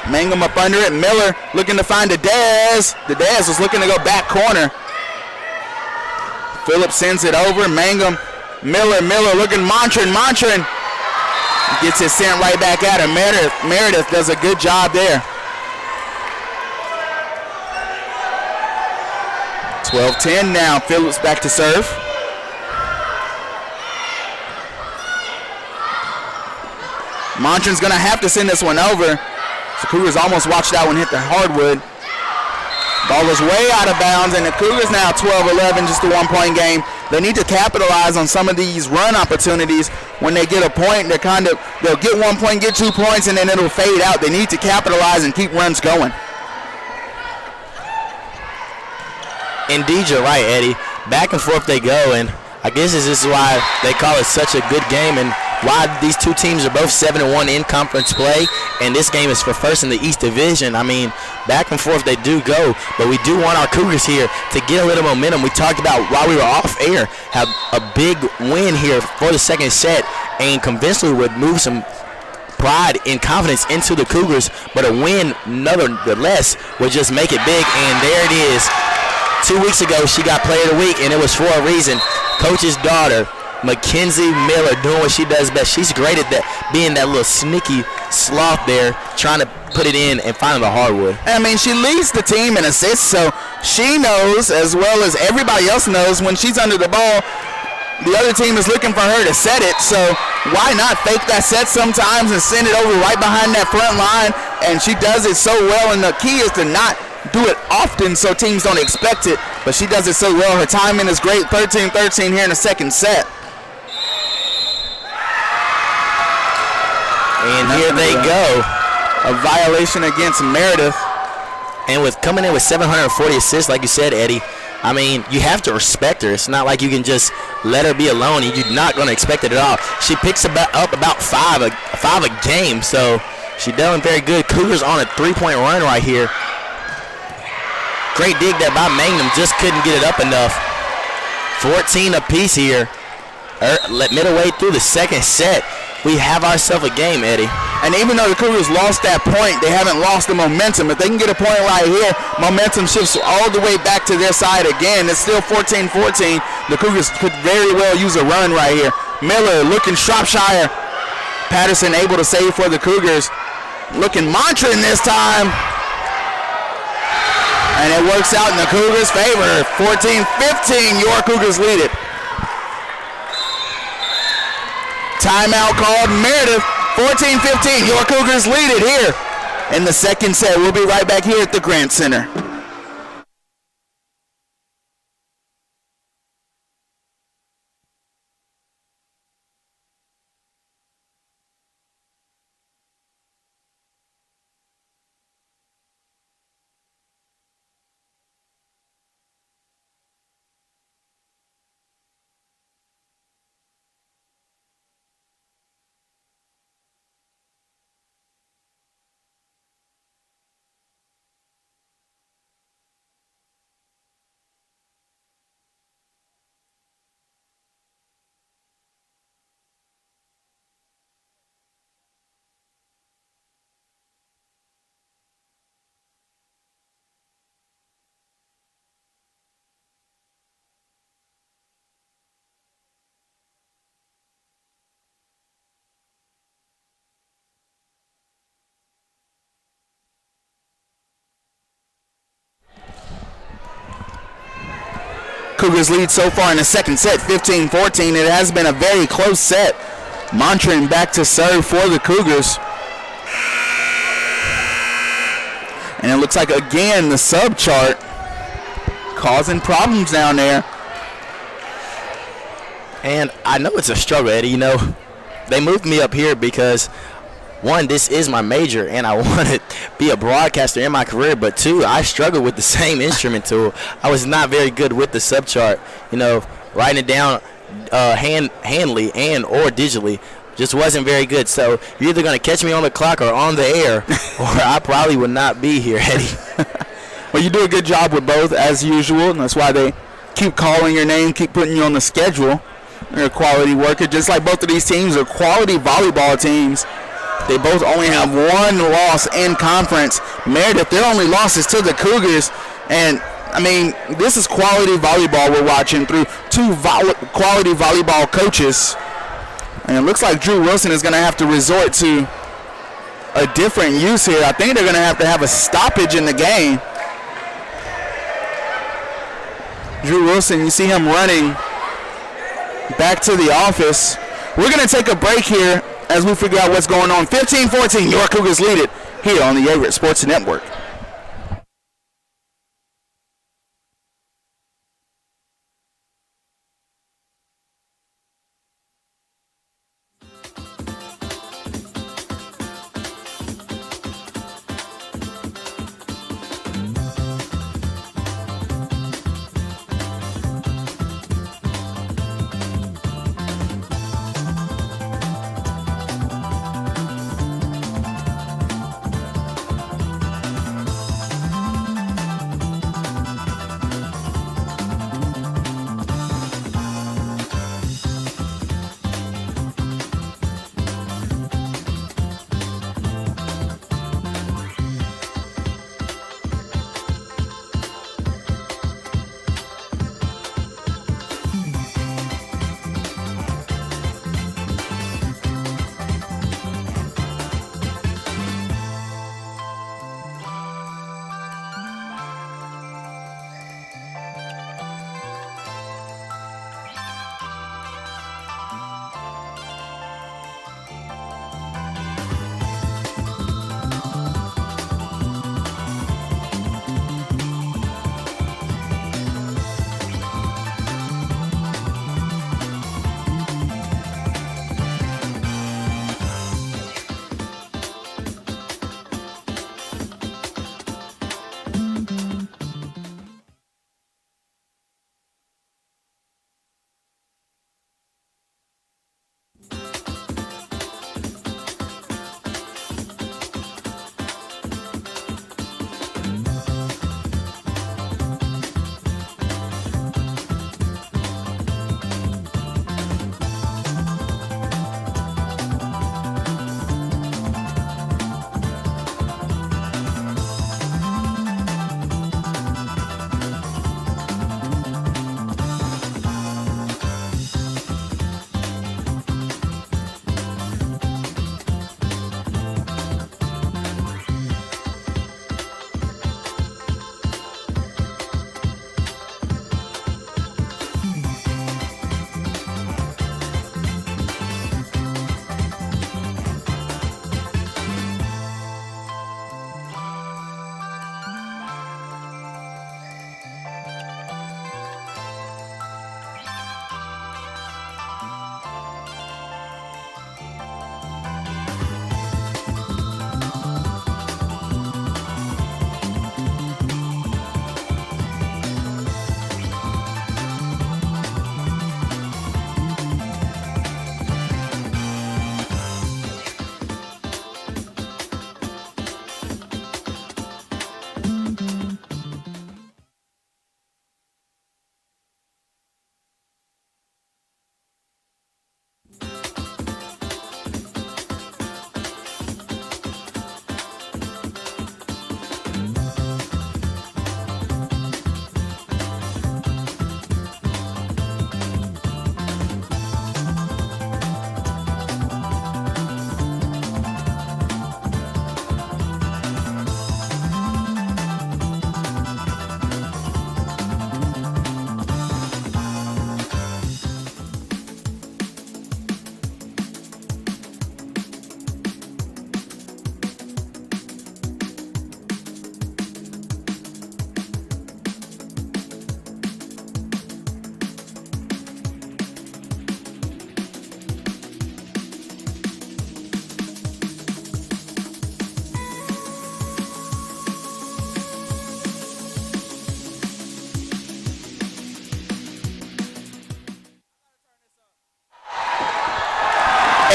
Mangum up under it. Miller looking to find Tadez. Tadez was looking to go back corner. Phillips sends it over. Mangum, Miller looking. Montran gets it sent right back at her. Meredith does a good job there. 12-10 now. Phillips back to serve. Montran's going to have to send this one over. The Cougars almost watched that one hit the hardwood. Ball is way out of bounds, and the Cougars now 12-11, just a 1-point game. They need to capitalize on some of these run opportunities. When they get a point, they'll get 1 point, get 2 points, and then it'll fade out. They need to capitalize and keep runs going. Indeed, you're right, Eddie. Back and forth they go, and I guess this is why they call it such a good game and why these two teams are both 7-1 in conference play, and this game is for first in the East Division. I mean, back and forth they do go, but we do want our Cougars here to get a little momentum. We talked about while we were off air, have a big win here for the second set, and convincingly would move some pride and confidence into the Cougars, but a win nonetheless would just make it big, and there it is. 2 weeks ago, she got Player of the Week, and it was for a reason. Coach's daughter, Mackenzie Miller, doing what she does best. She's great at that, being that little sneaky sloth there, trying to put it in and find the hardwood. I mean, she leads the team in assists, so she knows as well as everybody else knows when she's under the ball, the other team is looking for her to set it, so why not fake that set sometimes and send it over right behind that front line, and she does it so well, and the key is to not do it often so teams don't expect it, but she does it so well. Her timing is great. 13-13 here in the second set. And here they go. A violation against Meredith. And with coming in with 740 assists, like you said, Eddie, I mean, you have to respect her. It's not like you can just let her be alone. You're not going to expect it at all. She picks up about five a game, so She done very good. Cougars on a three-point run right here. Great dig there by Magnum. Just couldn't get it up enough. 14 apiece here. Middle way through the second set. We have ourselves a game, Eddie. And even though the Cougars lost that point, they haven't lost the momentum. If they can get a point right here, momentum shifts all the way back to their side again. It's still 14-14. The Cougars could very well use a run right here. Miller looking Shropshire. Patterson able to save for the Cougars. Looking Montran this time. And it works out in the Cougars' favor. 14-15, your Cougars lead it. Timeout called. Meredith, 14-15. Your Cougars lead it here in the second set. We'll be right back here at the Grant Center. Cougars lead so far in the second set, 15-14. It has been a very close set. Montran back to serve for the Cougars. And it looks like, again, the sub chart causing problems down there. And I know it's a struggle, Eddie. You know, they moved me up here because, one, this is my major, and I want to be a broadcaster in my career. But, two, I struggle with the same instrument tool. I was not very good with the sub chart. You know, writing it down handly and or digitally just wasn't very good. So you're either going to catch me on the clock or on the air, or I probably would not be here, Eddie. Well, you do a good job with both, as usual, and that's why they keep calling your name, keep putting you on the schedule. You're a quality worker, just like both of these teams are quality volleyball teams. They both only have one loss in conference. Meredith, their only loss is to the Cougars. And, I mean, this is quality volleyball we're watching through two quality volleyball coaches. And it looks like Drew Wilson is going to have to resort to a different use here. I think they're going to have a stoppage in the game. Drew Wilson, you see him running back to the office. We're going to take a break here as we figure out what's going on. 15-14, your Cougars lead it here on the Averett Sports Network.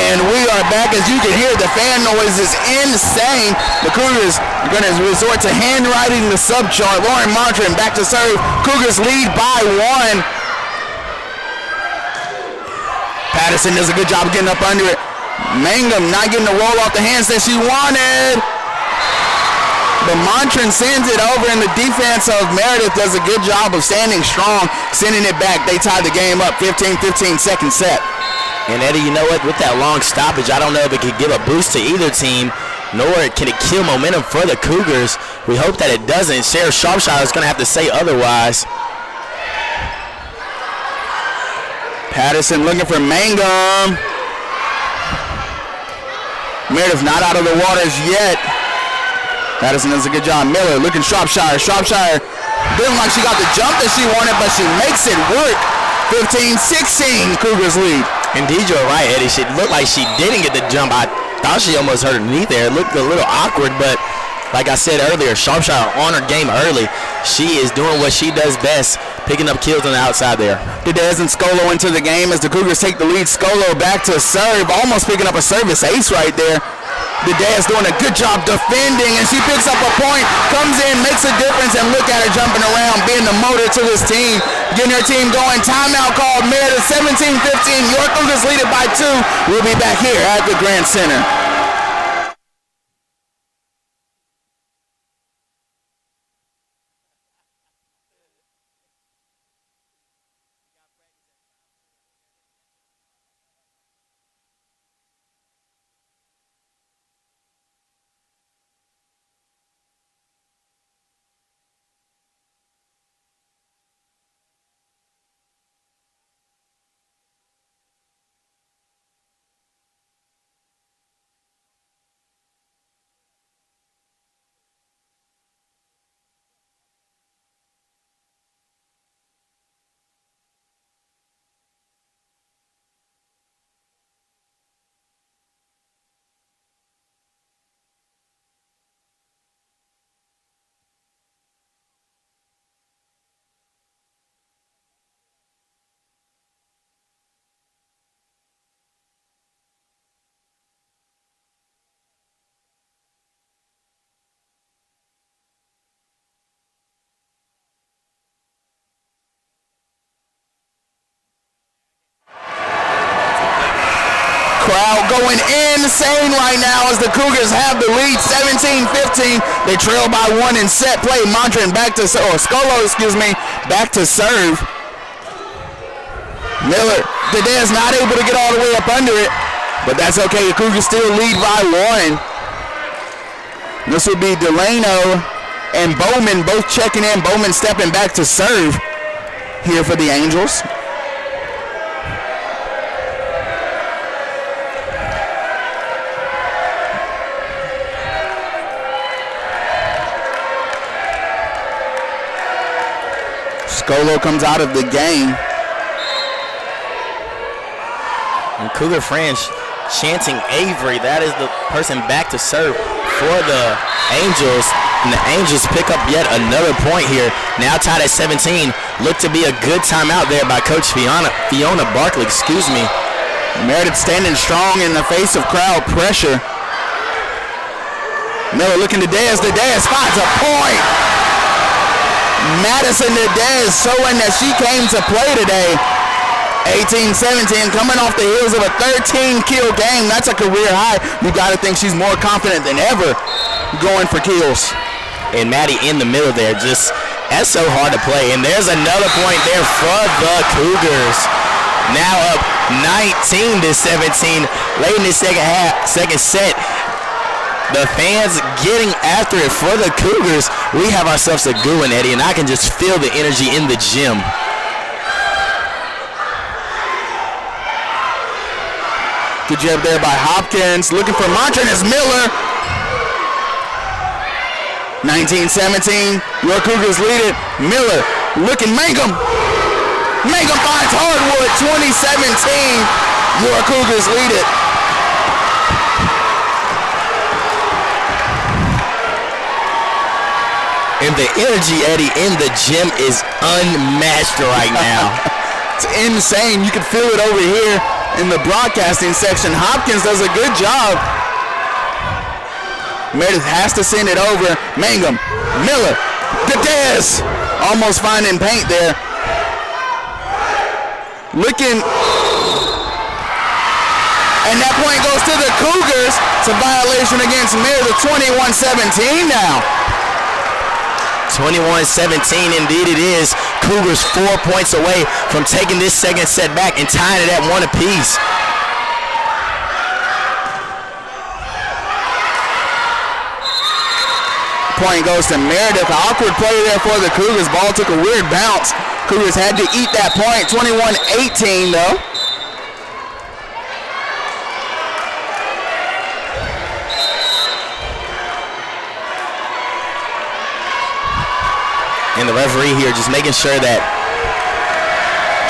And we are back. As you can hear, the fan noise is insane. The Cougars are going to resort to handwriting the sub chart. Lauren Martrin back to serve. Cougars lead by 1. Patterson does a good job getting up under it. Mangum not getting the roll off the hands that she wanted. But Montran sends it over, and the defense of Meredith does a good job of standing strong, sending it back. They tied the game up, 15 second set. And Eddie, you know what? With that long stoppage, I don't know if it could give a boost to either team, nor can it kill momentum for the Cougars. We hope that it doesn't. Sheriff Sharpshire is going to have to say otherwise. Patterson looking for Mangum. Meredith not out of the waters yet. Patterson does a good job. Miller looking Shropshire. Shropshire didn't like she got the jump that she wanted, but she makes it work. 15-16, Cougars lead. Indeed, you're right, Eddie. She looked like she didn't get the jump. I thought she almost hurt her knee there. It looked a little awkward, but like I said earlier, Sharpshire on her game early. She is doing what she does best, picking up kills on the outside there. Didez and Scolo into the game as the Cougars take the lead. Scolo back to serve, almost picking up a service ace right there. Didez doing a good job defending, and she picks up a point, comes in, makes a difference, and look at her jumping around, being the motor to this team, getting her team going. Timeout called. Meredith 17-15. York Cougars lead it by 2. We'll be back here at the Grand Center. Crowd going insane right now as the Cougars have the lead, 17-15. They trail by 1 in set play. Montran back to, Scolo, back to serve. Miller, Didez not able to get all the way up under it, but that's okay. The Cougars still lead by 1. This will be Delano and Bowman both checking in. Bowman stepping back to serve here for the Angels. Scolo comes out of the game. And Cougar fans chanting Avery. That is the person back to serve for the Angels. And the Angels pick up yet another point here. Now tied at 17. Looked to be a good timeout there by Coach Fiona Barkley, Meredith standing strong in the face of crowd pressure. Miller looking to Dez. Dez finds a point. Madison Didez showing that she came to play today. 18-17, coming off the heels of a 13-kill game. That's a career high. You got to think she's more confident than ever going for kills. And Maddie in the middle there, that's so hard to play. And there's another point there for the Cougars. Now up 19-17, late in the second set. The fans getting after it for the Cougars. We have ourselves a good one, Eddie, and I can just feel the energy in the gym. Good job there by Hopkins. Looking for Montran as Miller. 19-17. Your Cougars lead it. Miller looking Mangum. Mangum finds Hardwood. 20-17. Your Cougars lead it. And the energy, Eddie, in the gym is unmatched right now. It's insane. You can feel it over here in the broadcasting section. Hopkins does a good job. Meredith has to send it over. Mangum, Miller, Gadez, almost finding paint there. Looking, and that point goes to the Cougars. It's a violation against Meredith, 21-17 now. 21-17, indeed it is. Cougars 4 points away from taking this second set back and tying it at 1 apiece. Point goes to Meredith. Awkward play there for the Cougars. Ball took a weird bounce. Cougars had to eat that point. 21-18 though. And the referee here just making sure that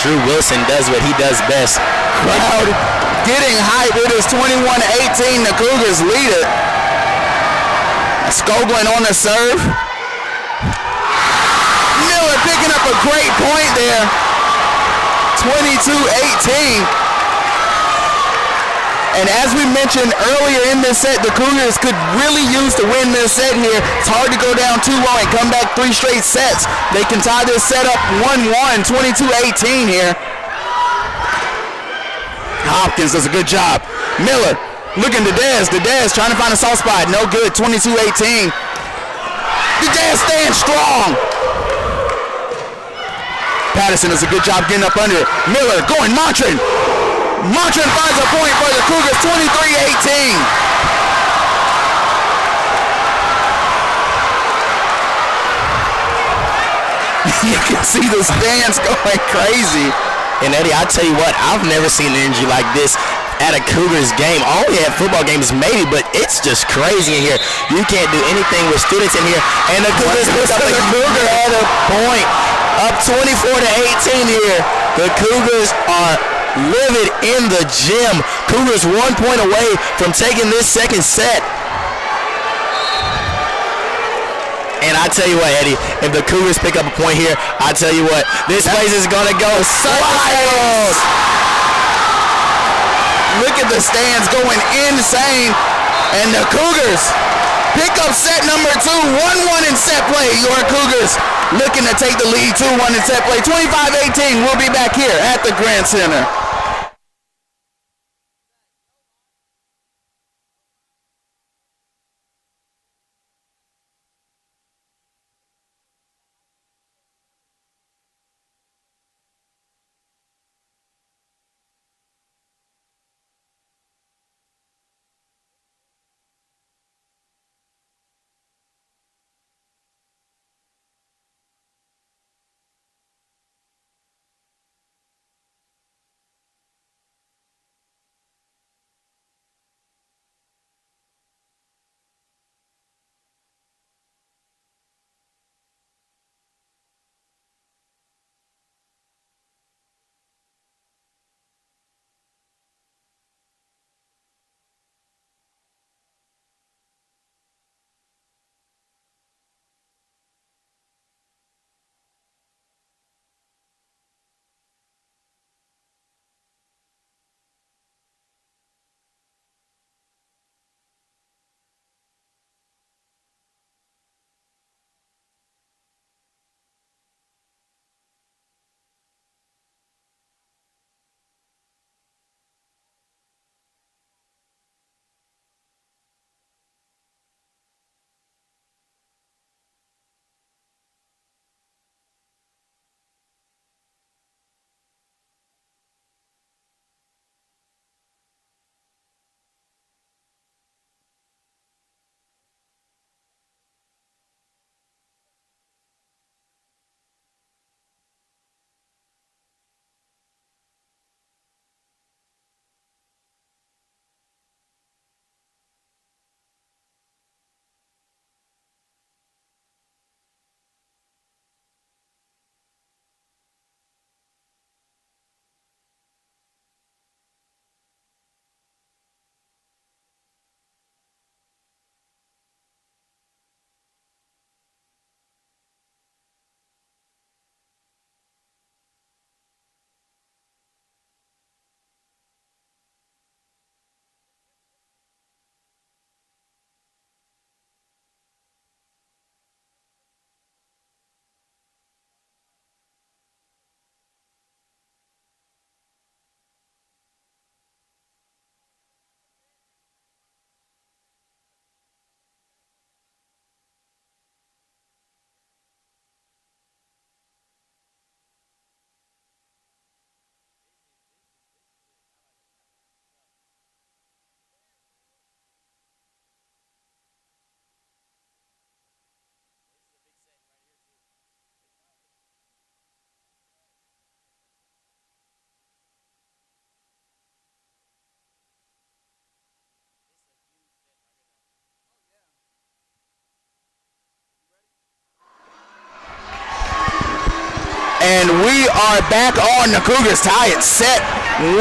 Drew Wilson does what he does best. Crowd getting hype. It is 21-18. The Cougars lead it. Skoglin on the serve. Miller picking up a great point there. 22-18. And as we mentioned earlier in this set, the Cougars could really use to win this set here. It's hard to go down 2-0 and come back 3 straight sets. They can tie this set up 1-1, 22-18 here. Hopkins does a good job. Miller looking to Dez. Dez trying to find a soft spot. No good, 22-18. Dez stands strong. Patterson does a good job getting up under it. Miller going, Montran. Montran finds a point for the Cougars, 23-18. You can see the stands going crazy. And Eddie, I tell you what, I've never seen energy like this at a Cougars game. Only at football games maybe, but it's just crazy in here. You can't do anything with students in here. And the Cougars pick up the Cougar at a point, up 24-18 here. The Cougars are livid in the gym. Cougars 1 point away from taking this second set. And I tell you what, Eddie, if the Cougars pick up a point here, I tell you what, this place is going to go wild. Look at the stands going insane. And the Cougars pick up set number 2, 1-1 in set play. Your Cougars looking to take the lead 2-1 in set play. 25-18. We'll be back here at the Grand Center. And we are back on. The Cougars tie it set 1-1.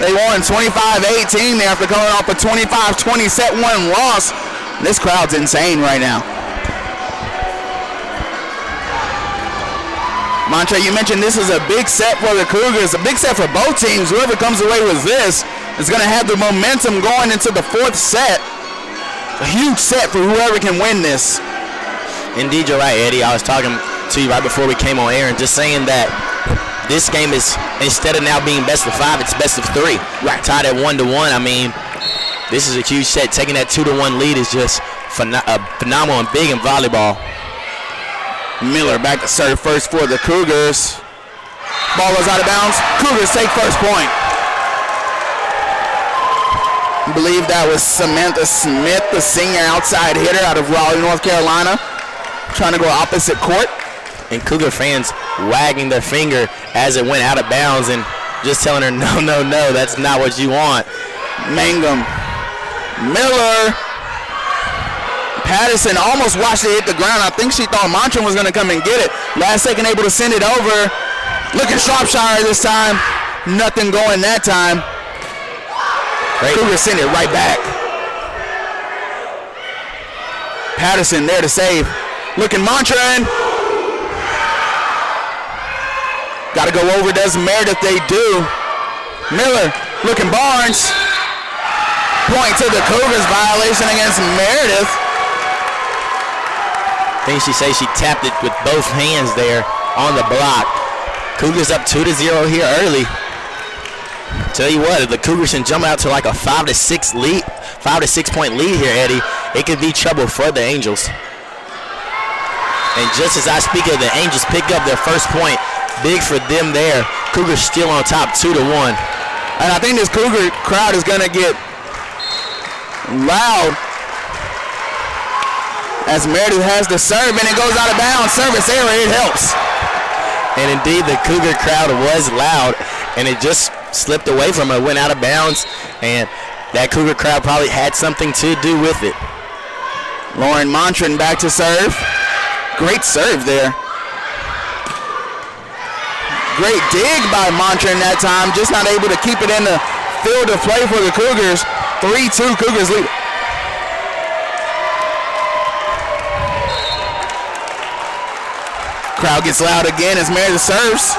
They won 25-18 there after coming off a 25-20 set 1 loss. This crowd's insane right now. Montre, you mentioned this is a big set for the Cougars, a big set for both teams. Whoever comes away with this is going to have the momentum going into the 4th set. A huge set for whoever can win this. Indeed, you're right, Eddie. I was talking to you right before we came on air and just saying that this game is, instead of now being best of 5, it's best of 3. Right. Tied at 1-1. I mean, this is a huge set. Taking that 2-1 lead is just phenomenal and big in volleyball. Miller back to serve first for the Cougars. Ball goes out of bounds. Cougars take first point. I believe that was Samantha Smith, the senior outside hitter out of Raleigh, North Carolina, trying to go opposite court. And Cougar fans wagging their finger as it went out of bounds and just telling her, no, no, no, that's not what you want. Mangum. Miller. Patterson almost watched it hit the ground. I think she thought Montran was going to come and get it. Last second able to send it over. Look at Shropshire this time. Nothing going that time. Cougars send it right back. Patterson there to save. Looking Montran. Got to go over, does Meredith, they do. Miller, looking Barnes. Point to the Cougars, violation against Meredith. I think she says she tapped it with both hands there on the block. Cougars up 2-0 here early. Tell you what, if the Cougars can jump out to like a 5 to 6 point lead here, Eddie, it could be trouble for the Angels. And just as I speak of, the Angels pick up their first point. Big for them there. Cougars still on top 2-1. And I think this Cougar crowd is going to get loud as Meredith has the serve and it goes out of bounds. Service error, it helps. And indeed, the Cougar crowd was loud and it just slipped away from her, went out of bounds, and that Cougar crowd probably had something to do with it. Lauren Montran back to serve. Great serve there. Great dig by Montran that time, just not able to keep it in the field of play for the Cougars. 3-2 Cougars lead. Crowd gets loud again as Meredith serves.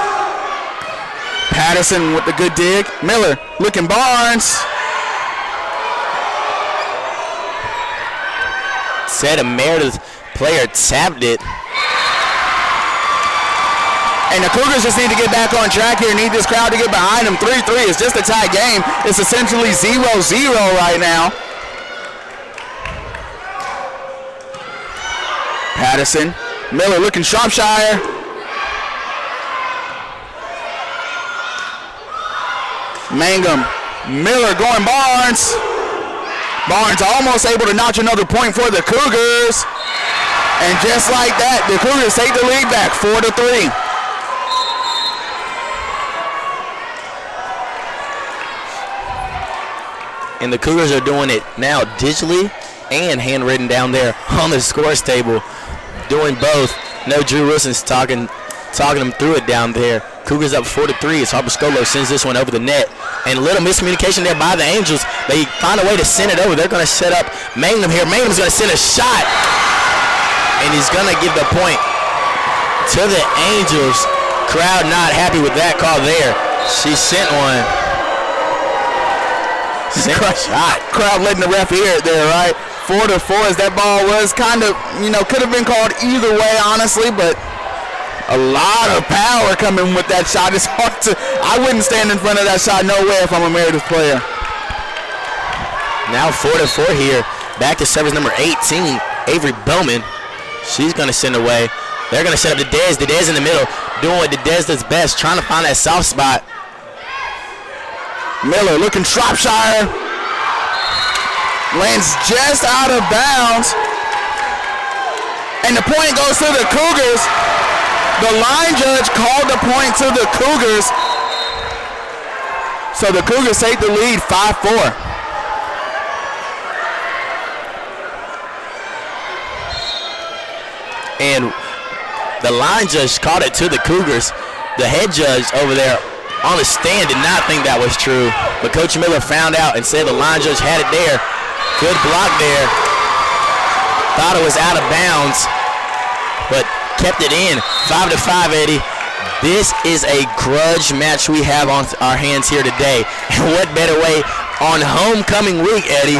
Patterson with the good dig. Miller looking Barnes. Said a Meredith player tapped it. And the Cougars just need to get back on track here. Need this crowd to get behind them. 3-3 is just a tie game. It's essentially 0-0 right now. Patterson. Miller looking Shropshire. Mangum. Miller going Barnes. Barnes almost able to notch another point for the Cougars. And just like that, the Cougars take the lead back 4-3. And the Cougars are doing it now digitally and handwritten down there on the scores table. Doing both. No, Drew Wilson's talking them through it down there. Cougars up 4-3 as Harper Scolo sends this one over the net. And a little miscommunication there by the Angels. They find a way to send it over. They're going to set up Mangum here. Mangum's going to send a shot. And he's going to give the point to the Angels. Crowd not happy with that call there. She sent one. Crowd letting the ref hear it there, right? 4-4 as that ball was kind of, could have been called either way, honestly, but a lot of power coming with that shot. It's hard to, I wouldn't stand in front of that shot, no way, if I'm a Meredith player. Now 4-4 here. Back to service number 18, Avery Bowman. She's going to send away. They're going to set up Dedez. Dedez in the middle, doing what Dedez does best, trying to find that soft spot. Miller looking Shropshire. Lands just out of bounds. And the point goes to the Cougars. The line judge called the point to the Cougars. So the Cougars take the lead 5-4. And The line judge called it to the Cougars. The head judge over there on the stand did not think that was true, but Coach Miller found out and said the line judge had it there. Good block there. Thought it was out of bounds, but kept it in. 5-5, Eddie. This is a grudge match we have on our hands here today. And what better way on homecoming week, Eddie?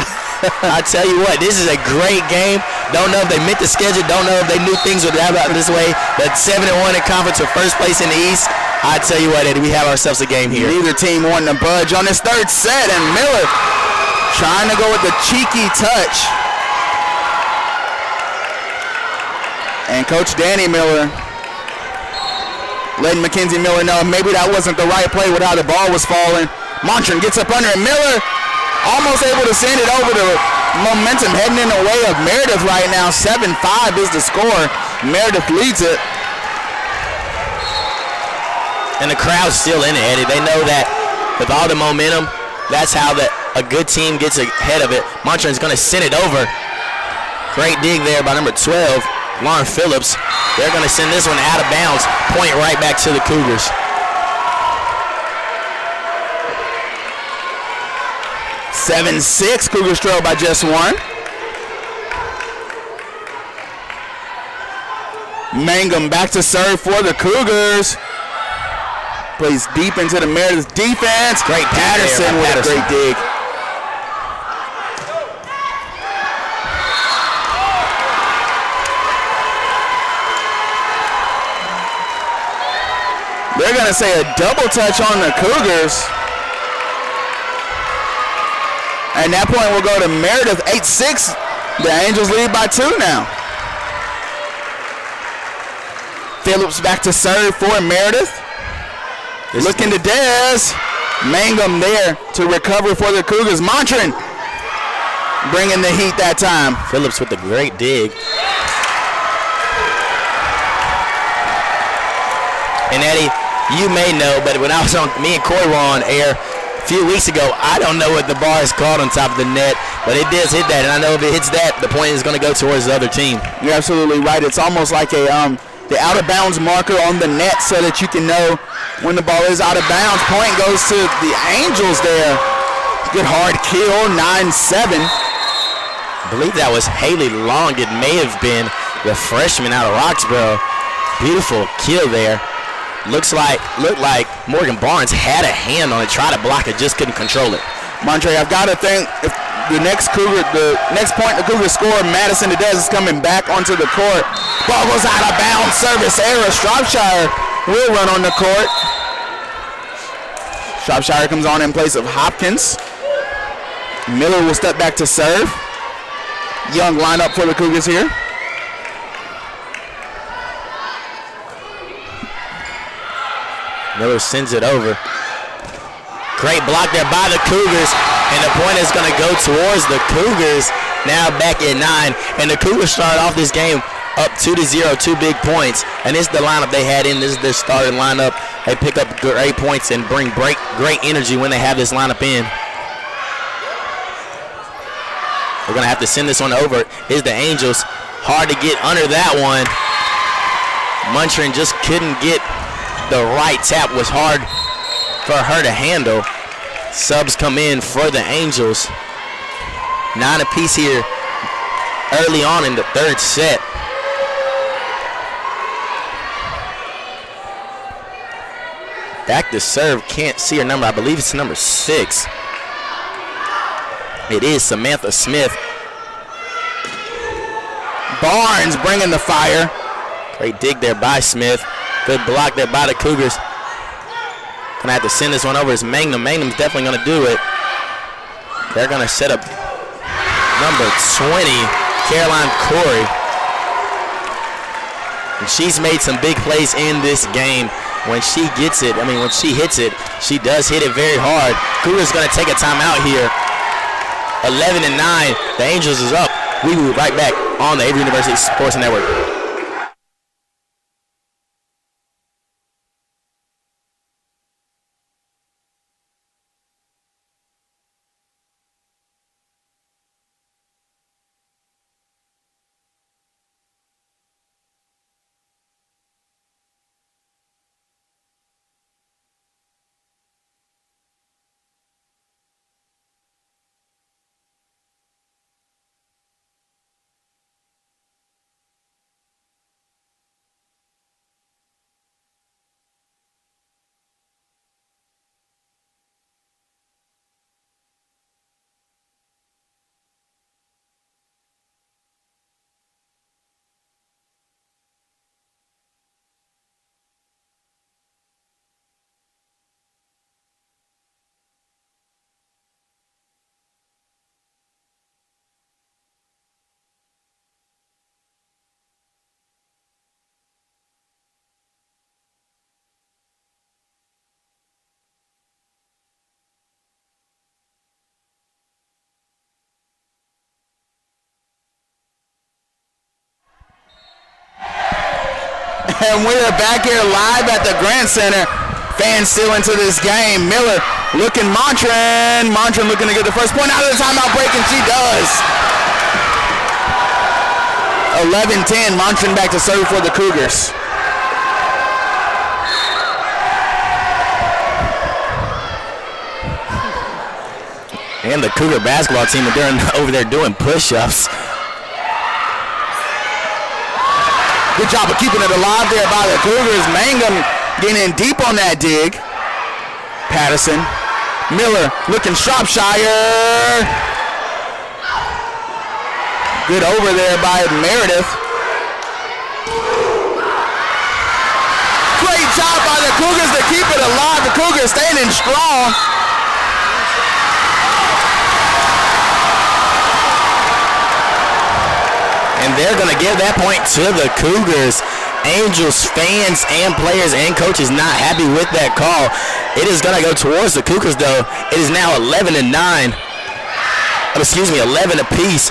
I tell you what, this is a great game. Don't know if they meant to schedule. Don't know if they knew things would happen this way. But 7-1 in conference for first place in the East. I tell you what, Eddie, we have ourselves a game here. Neither team wanting to budge on this third set, and Miller trying to go with the cheeky touch. And Coach Danny Miller letting Mackenzie Miller know maybe that wasn't the right play with how the ball was falling. Montran gets up under it. Miller almost able to send it over to momentum heading in the way of Meredith right now. 7-5 is the score. Meredith leads it. And the crowd's still in it, Eddie. They know that with all the momentum, that's how a good team gets ahead of it. Montran's going to send it over. Great dig there by number 12, Lauren Phillips. They're going to send this one out of bounds. Point right back to the Cougars. (7-6). Cougars trail by just one. Mangum back to serve for the Cougars. Plays deep into the Meredith defense. Great Patterson with a great dig. They're going to say a double touch on the Cougars. And that point will go to Meredith, 8-6. The Angels lead by 2 now. Phillips back to serve for Meredith. Looking to Dez. Mangum there to recover for the Cougars. Montran bringing the heat that time. Phillips with a great dig. And Eddie, you may know, but when I was on, me and Corey were on air a few weeks ago, I don't know what the bar is called on top of the net, but it does hit that, and I know if it hits that, the point is going to go towards the other team. You're absolutely right. It's almost like a the out of bounds marker on the net so that you can know when the ball is out of bounds. Point goes to the Angels there. Good hard kill, 9-7. I believe that was Haley Long. It may have been the freshman out of Roxborough. Beautiful kill there. Looked like Morgan Barnes had a hand on it, tried to block it, just couldn't control it. Montre, I've got to think if the next point the Cougars score, Madison Dedez is coming back onto the court. Ball goes out of bounds, service error. Shropshire will run on the court. Shropshire comes on in place of Hopkins. Miller will step back to serve. Young lineup for the Cougars here. Miller sends it over. Great block there by the Cougars, and the point is going to go towards the Cougars. Now back at 9, and the Cougars start off this game up 2-0, 2 big points, and this is the lineup they had in. This is their starting lineup. They pick up great points and bring great energy when they have this lineup in. We're going to have to send this one over. Here's the Angels. Hard to get under that one. Montran just couldn't get the right tap. Was hard for her to handle. Subs come in for the Angels. 9 apiece here early on in the third set. Back to serve, can't see her number. I believe it's number 6. It is Samantha Smith. Barnes bringing the fire. Great dig there by Smith. Good block there by the Cougars. Gonna have to send this one over. It's Magnum. Magnum's definitely gonna do it. They're gonna set up number 20, Caroline Corey. And she's made some big plays in this game. When she gets it, when she hits it, she does hit it very hard. Cougars gonna take a timeout here. 11-9. The Angels is up. We will be right back on the Averett University Sports Network. And we're back here live at the Grant Center. Fans still into this game. Miller looking Montran. Montran looking to get the first point out of the timeout break, and she does. 11-10. Montran back to serve for the Cougars. And the Cougar basketball team are over there doing push-ups. Good job of keeping it alive there by the Cougars. Mangum getting in deep on that dig. Patterson. Miller looking Shropshire. Good over there by Meredith. Great job by the Cougars to keep it alive. The Cougars standing strong. And they're going to give that point to the Cougars. Angels fans and players and coaches not happy with that call. It is going to go towards the Cougars, though. It is now 11-9. 11 apiece.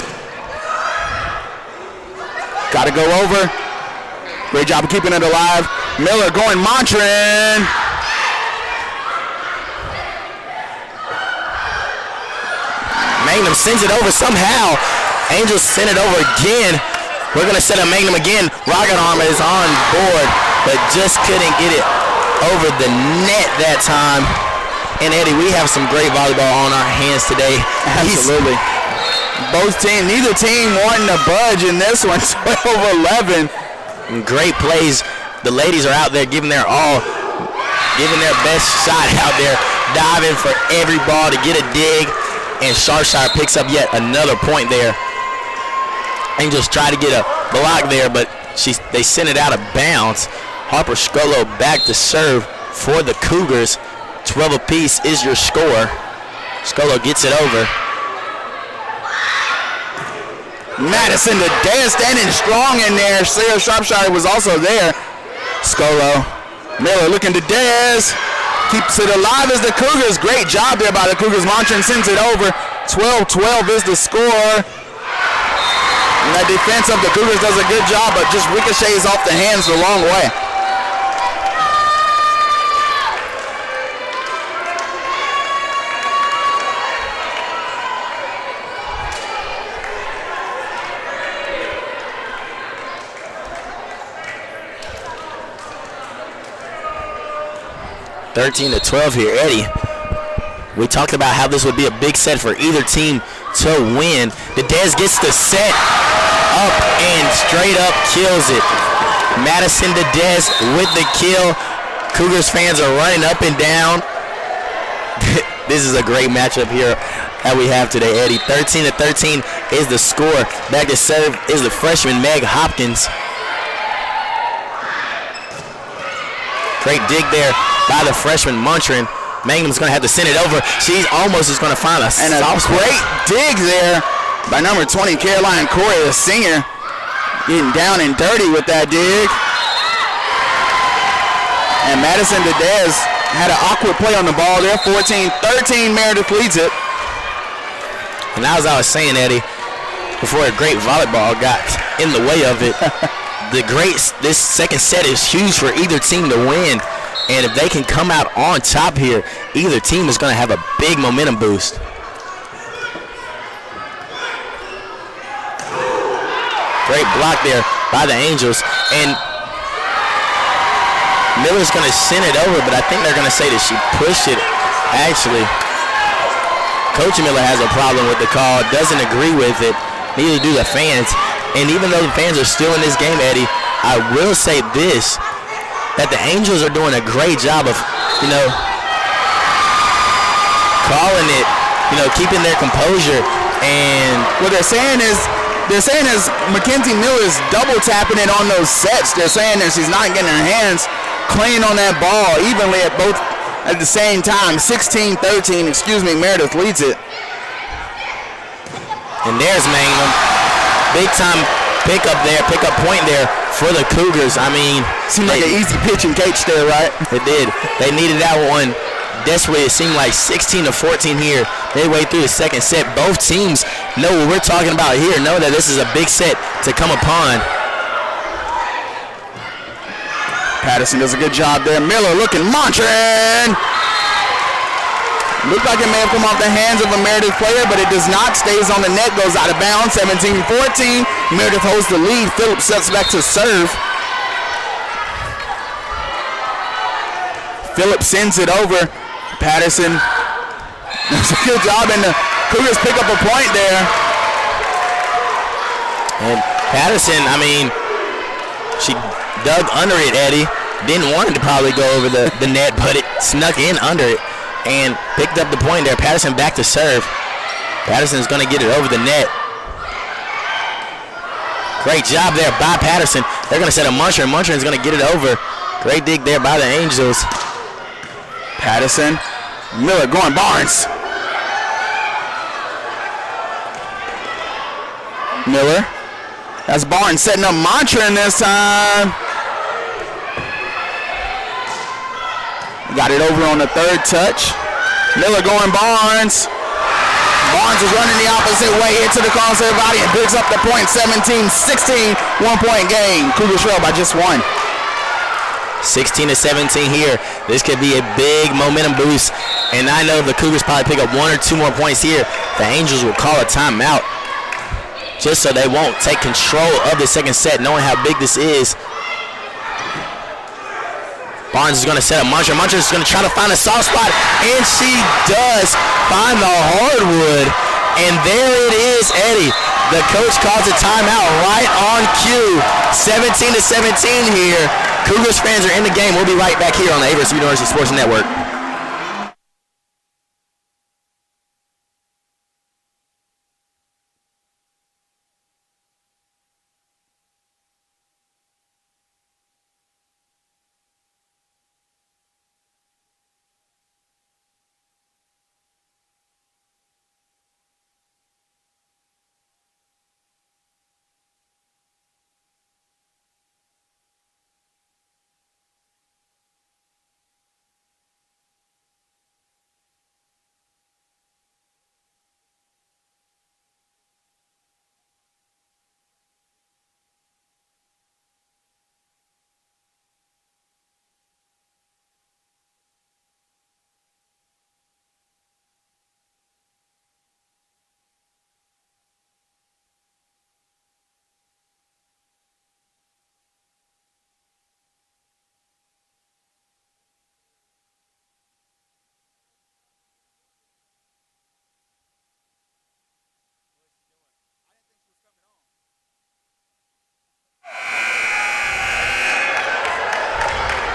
Got to go over. Great job of keeping it alive. Miller going Montran. Magnum sends it over somehow. Angels send it over again. We're going to set up Magnum again. Rocket Armor is on board, but just couldn't get it over the net that time. And Eddie, we have some great volleyball on our hands today. Absolutely. Neither team wanting to budge in this one. 12-11. Great plays. The ladies are out there giving their all, giving their best shot out there, diving for every ball to get a dig. And Shropshire picks up yet another point there. Angels try to get a block there, but they sent it out of bounds. Harper Scolo back to serve for the Cougars. 12 apiece is your score. Scolo gets it over. Madison to Dez standing strong in there. Sarah Shropshire was also there. Scolo. Miller looking to Dez. Keeps it alive as the Cougars. Great job there by the Cougars. Montran sends it over. 12-12 is the score. And that defense of the Cougars does a good job, but just ricochets off the hands the long way. (13 to 12) here, Eddie. We talked about how this would be a big set for either team to win. The Dez gets the set up and straight up kills it. Madison to Dez with the kill. Cougars fans are running up and down. This is a great matchup here that we have today, Eddie. 13 to 13 is the score. Back to serve is the freshman Meg Hopkins. Great dig there by the freshman Montran. Magnum's going to have to send it over. She's almost is going to find us. And a great dig there by number 20, Caroline Corey, the senior. Getting down and dirty with that dig. And Madison Dedez had an awkward play on the ball there. 14-13, Meredith leads it. And as I was saying, Eddie, before a great volleyball got in the way of it, this second set is huge for either team to win. And if they can come out on top here, either team is going to have a big momentum boost. Great block there by the Angels. And Miller's going to send it over, but I think they're going to say that she pushed it. Actually, Coach Miller has a problem with the call, doesn't agree with it. Neither do the fans. And even though the fans are still in this game, Eddie, I will say this, that the Angels are doing a great job of, calling it, keeping their composure. And what they're saying is Mackenzie Miller's double tapping it on those sets. They're saying that she's not getting her hands clean on that ball evenly at the same time. 16-13, Meredith leads it. And there's Mangum. Big time pickup point there for the Cougars. I mean, seemed like an easy pitch and catch there, right? It did. They needed that one desperately. It seemed like 16-14 here midway through the second set. Both teams know what we're talking about here, know that this is a big set to come upon. Patterson does a good job there. Miller looking, Montran. Looked like it may have come off the hands of a Meredith player, but it does not. Stays on the net, goes out of bounds. 17-14. Meredith holds the lead. Phillips sets back to serve. Phillips sends it over. Patterson does a good job, and the Cougars pick up a point there. And Patterson, I mean, she dug under it, Eddie. Didn't want it to probably go over the net, but it snuck in under it and picked up the point there. Patterson back to serve. Patterson's going to get it over the net. Great job there by Patterson. They're going to set a muncher, and Muncher is going to get it over. Great dig there by the Angels. Patterson, Miller going, Barnes. Miller. That's Barnes setting up Montran this time. Got it over on the third touch. Miller going, Barnes. Barnes is running the opposite way into the crosshair body and picks up the point. 17-16, 1-point game. Cougars trail by just one. 16-17 here. This could be a big momentum boost, and I know the Cougars probably pick up 1 or 2 more points here. The Angels will call a timeout just so they won't take control of the second set, knowing how big this is. Barnes is going to set up Muncher. Muncher is going to try to find a soft spot, and she does find the hardwood. And there it is, Eddie. The coach calls a timeout right on cue. 17-17 here. Cougars fans are in the game. We'll be right back here on the Averett Sports Network.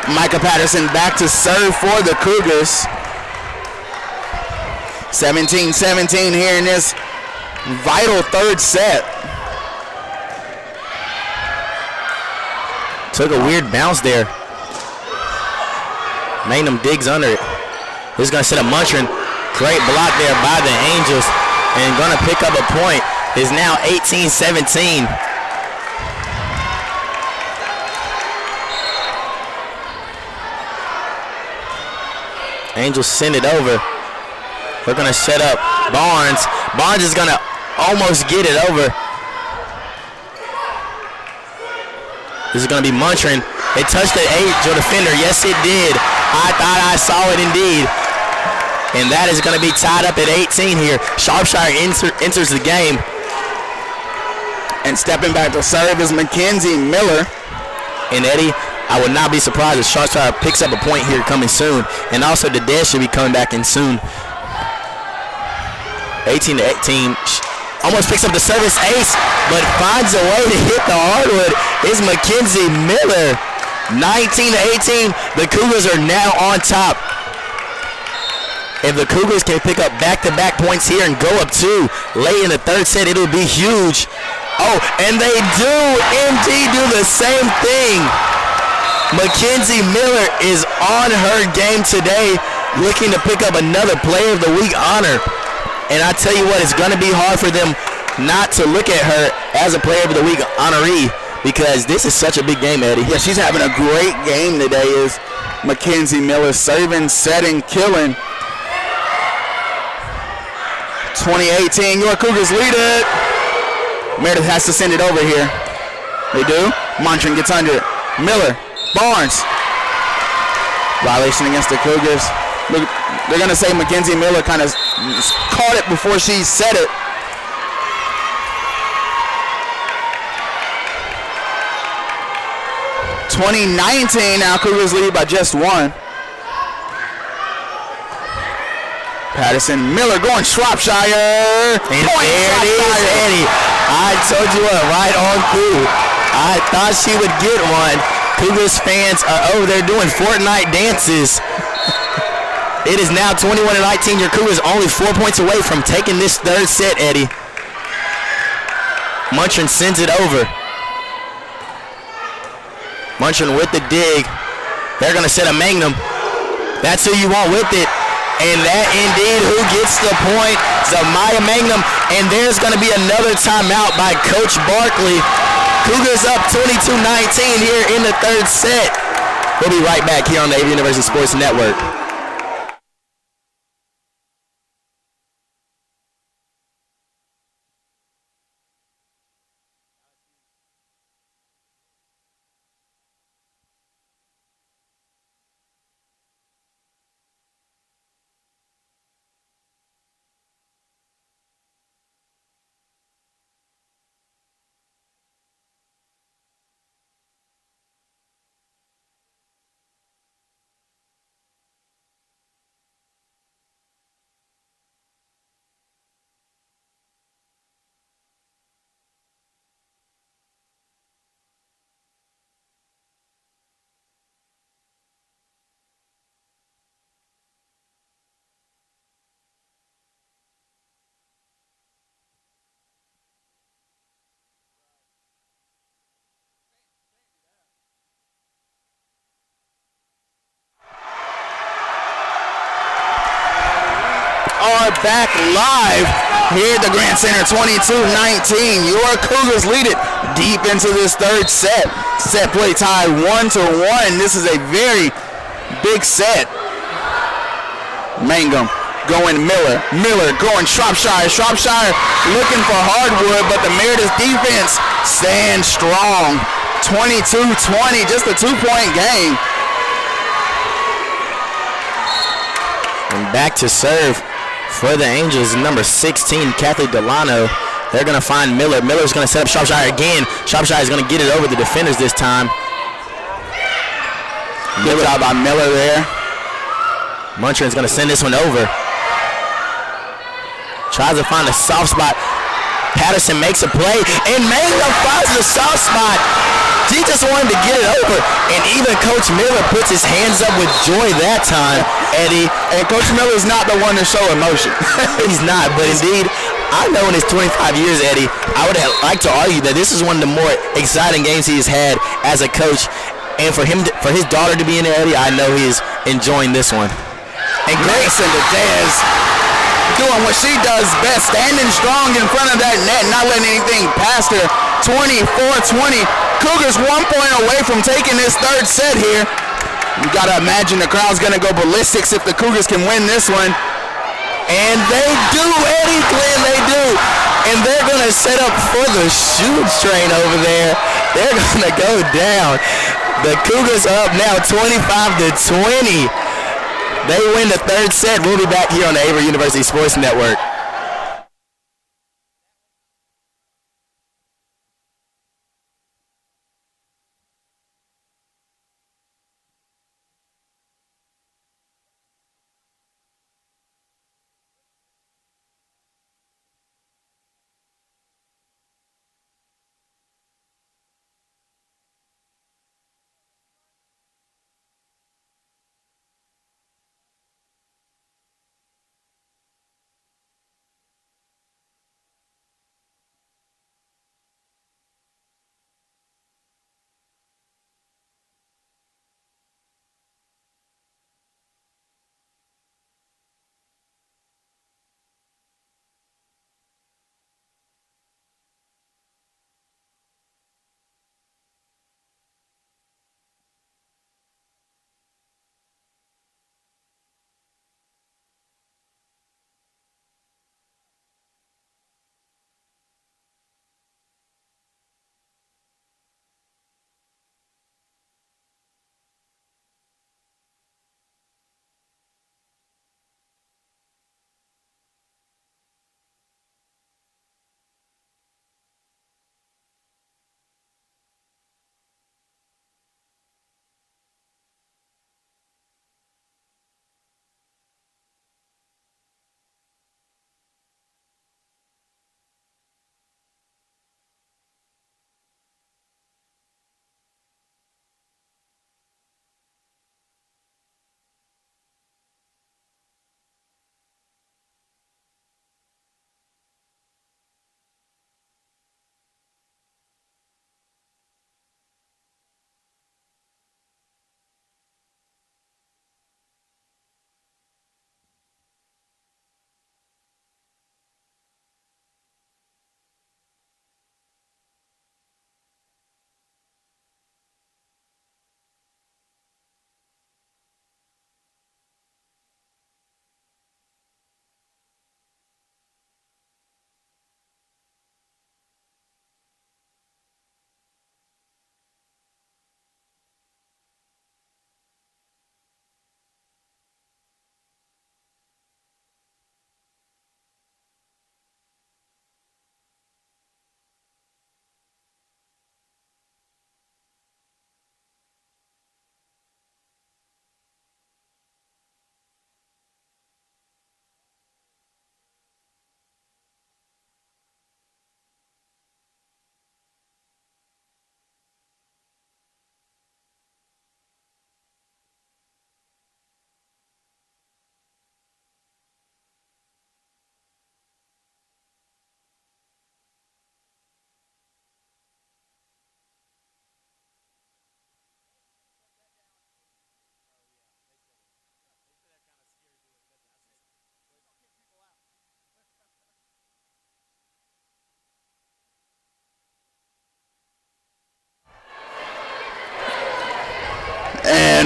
Micah Patterson back to serve for the Cougars. 17-17 here in this vital third set. Took a weird bounce there. Magnum digs under it. He's going to set a Muncher. Great block there by the Angels. And going to pick up a point. Is now 18-17. Angels send it over. We're going to set up Barnes. Barnes is going to almost get it over. This is going to be Muncher. It touched the Angel defender. Yes, it did. I thought I saw it indeed. And that is going to be tied up at 18 here. Sharpshire enters the game. And stepping back to serve is Mackenzie Miller. And Eddie, I would not be surprised if Sharpshire picks up a point here coming soon. And also the Dead should be coming back in soon. 18-18. Almost picks up the service ace, but finds a way to hit the hardwood. Is Mackenzie Miller. 19-18. The Cougars are now on top. If the Cougars can pick up back-to-back points here and go up 2 late in the third set, it'll be huge. Oh, and they do indeed do the same thing. Mackenzie Miller is on her game today, looking to pick up another Player of the Week honor. And I tell you what, it's going to be hard for them not to look at her as a Player of the Week honoree, because this is such a big game, Eddie. Yeah, she's having a great game today, is Mackenzie Miller. Serving, setting, killing. 2018, your Cougars lead it. Meredith has to send it over here. They do. Montran gets under it. Miller Barnes. Violation against the Cougars. Look, they're going to say Mackenzie Miller kind of caught it before she said it. (2019) now Cougars lead by just one. Patterson, Miller going Shropshire. And there it is, Eddie. I told you what, right on through. I thought she would get one. Cougars fans are over there doing Fortnite dances. It is now 21-19. Your Cougars only 4 points away from taking this third set, Eddie. Muntrin sends it over. Muntrin with the dig. They're going to set a Magnum. That's who you want with it. And that indeed who gets the point, Zamaya Magnum. And there's going to be another timeout by Coach Barkley. Cougars up 22-19 here in the third set. We'll be right back here on the Averett University Sports Network. Are back live here at the Grand Center, 22-19. Your Cougars lead it deep into this third set. Set play tied 1-1. This is a very big set. Mangum going Miller. Miller going Shropshire. Shropshire looking for hardwood, but the Meredith defense stands strong. 22-20, just a 2-point game. And back to serve for the Angels, number 16, Kathy Delano. They're going to find Miller. Miller's going to set up Shropshire again. Shropshire is going to get it over the defenders this time. Good job by Miller there. Muntrin's going to send this one over. Tries to find a soft spot. Patterson makes a play, and Mangum finds the soft spot. He just wanted to get it over, and even Coach Miller puts his hands up with joy that time, Eddie. And Coach Miller's not the one to show emotion. He's not, but indeed, I know in his 25 years, Eddie, I would like to argue that this is one of the more exciting games he's had as a coach. And for his daughter to be in there, Eddie, I know he's enjoying this one. And Grayson Dez doing what she does best, standing strong in front of that net, not letting anything past her. 24-20. Cougars 1 point away from taking this third set here. You got to imagine the crowd's going to go ballistics if the Cougars can win this one. And they do, Eddie Glenn, they do. And they're going to set up for the shoot train over there. They're going to go down. The Cougars are up now 25-20. They win the third set. We'll be back here on the Averett University Sports Network.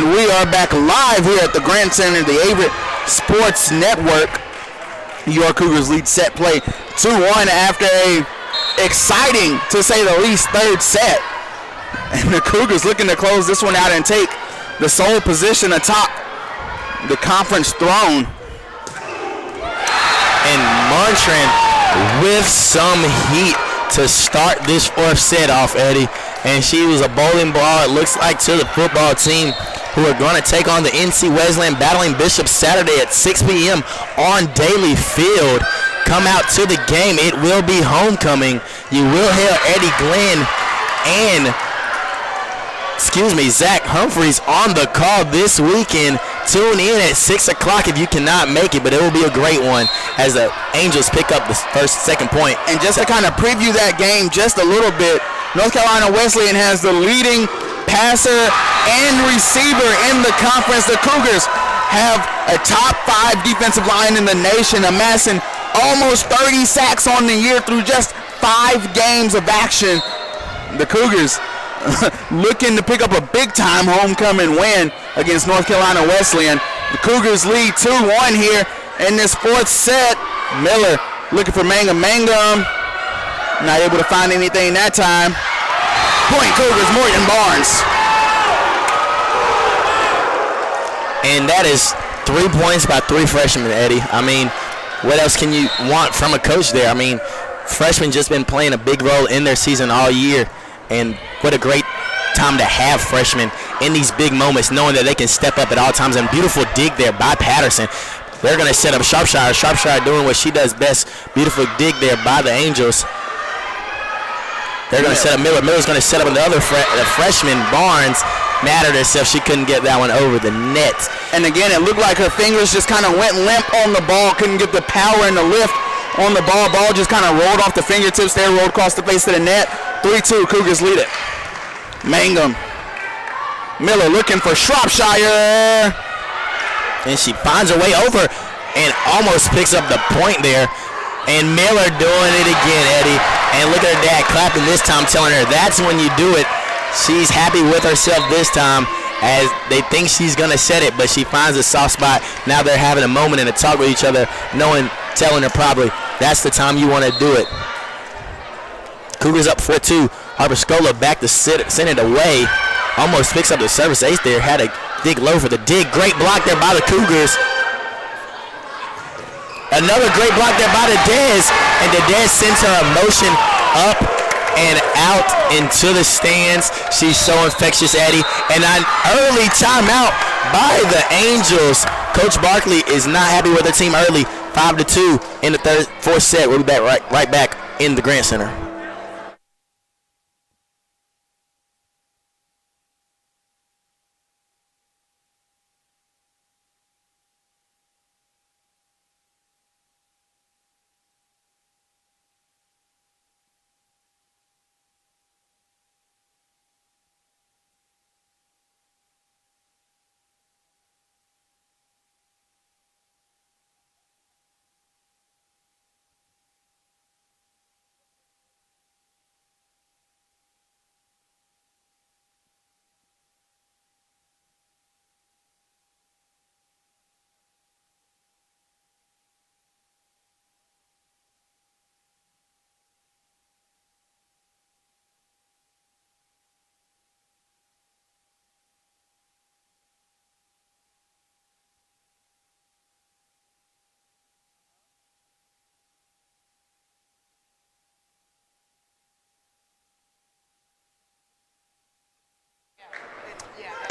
And we are back live here at the Grand Center, the Averett Sports Network. Your Cougars lead set play 2-1 after a exciting, to say the least, third set. And the Cougars looking to close this one out and take the sole position atop the conference throne. And Montran with some heat to start this fourth set off, Eddie. And she was a bowling ball, it looks like, to the football team, who are going to take on the NC Wesleyan Battling Bishop Saturday at 6 p.m. on Daly Field. Come out to the game. It will be homecoming. You will hear Eddie Glenn and Zach Humphreys on the call this weekend. Tune in at 6 o'clock if you cannot make it, but it will be a great one as the Angels pick up the second point. And just to kind of preview that game just a little bit, North Carolina Wesleyan has the leading passer and receiver in the conference. The Cougars have a top 5 defensive line in the nation, amassing almost 30 sacks on the year through just 5 games of action. The Cougars looking to pick up a big-time homecoming win against North Carolina Wesleyan. The Cougars lead 2-1 here in this fourth set. Miller looking for Mangum. Not able to find anything that time. Point Cougars, Morgan Barnes. And that is 3 points by 3 freshmen, Eddie. I mean, what else can you want from a coach there? I mean, freshmen just been playing a big role in their season all year. And what a great time to have freshmen in these big moments, knowing that they can step up at all times. And beautiful dig there by Patterson. They're going to set up Shropshire. Shropshire doing what she does best. Beautiful dig there by the Angels. They're going to set up Miller. Miller's going to set up another freshman, Barnes. Mad at herself. She couldn't get that one over the net. And again, it looked like her fingers just kind of went limp on the ball. Couldn't get the power and the lift on the ball. Ball just kind of rolled off the fingertips there, rolled across the face of the net. 3-2, Cougars lead it. Mangum. Miller looking for Shropshire. And she finds her way over and almost picks up the point there. And Miller doing it again, Eddie. And look at her dad clapping this time, telling her that's when you do it. She's happy with herself this time as they think she's going to set it, but she finds a soft spot. Now they're having a moment and a talk with each other, telling her probably that's the time you want to do it. Cougars up 4-2. Harper Scola back to send it away. Almost picks up the service ace there. Had a dig low for the dig. Great block there by the Cougars. Another great block there by the Dez. And the Dez sends her a motion up and out into the stands. She's so infectious, Eddie. And an early timeout by the Angels. Coach Barkley is not happy with her team early. 5-2 in the fourth set. We'll be back right back in the Grant Center.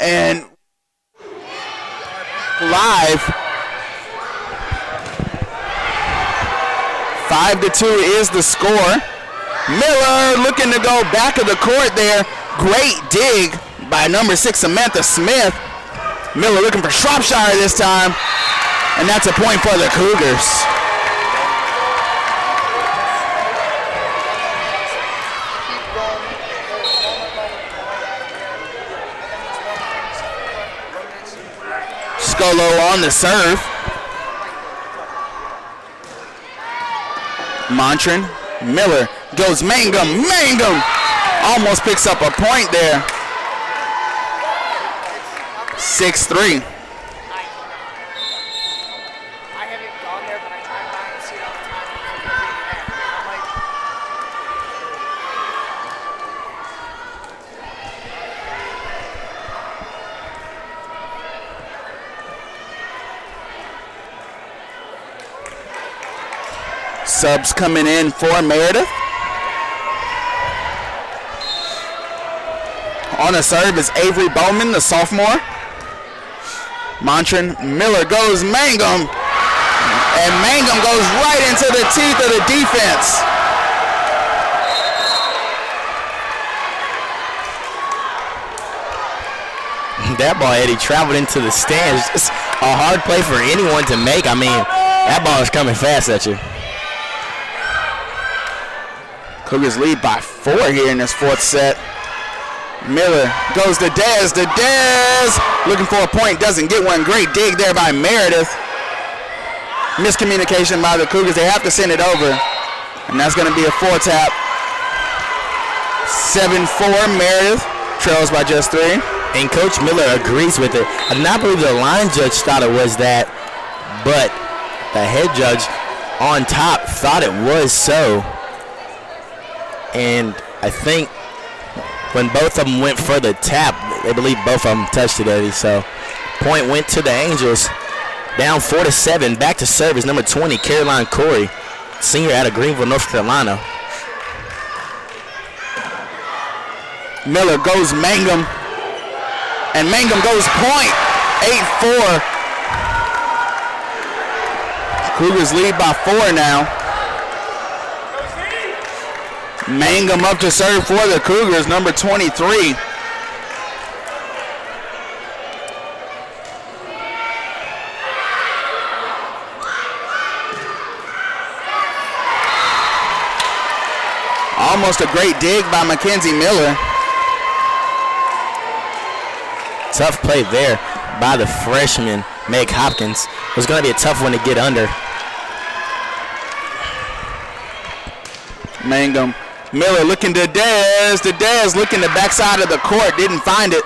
And live, 5-2 is the score. Miller looking to go back of the court there. Great dig by number 6, Samantha Smith. Miller looking for Shropshire this time. And that's a point for the Cougars. Scolo on the serve. Montran. Miller goes Mangum. Mangum almost picks up a point there. 6-3. Subs coming in for Meredith. On the serve is Avery Bowman, the sophomore. Montran Miller goes Mangum. And Mangum goes right into the teeth of the defense. That ball, Eddie, traveled into the stands. Just a hard play for anyone to make. I mean, that ball is coming fast at you. Cougars lead by 4 here in this fourth set. Miller goes to Dez. Looking for a point, doesn't get one. Great dig there by Meredith. Miscommunication by the Cougars. They have to send it over. And that's going to be a 4-tap. 7-4, Meredith trails by just 3. And Coach Miller agrees with it. I do not believe the line judge thought it was that, but the head judge on top thought it was so. And I think when both of them went for the tap, they believe both of them touched it, Eddie. So point went to the Angels. Down 4-7. Back to service, number 20, Caroline Corey, senior out of Greenville, North Carolina. Miller goes Mangum. And Mangum goes point. 8-4. Cougars lead by 4 now. Mangum up to serve for the Cougars, number 23. Almost a great dig by Mackenzie Miller. Tough play there by the freshman, Meg Hopkins. It was going to be a tough one to get under. Mangum. Miller looking to Dez. Dez looking the backside of the court. Didn't find it.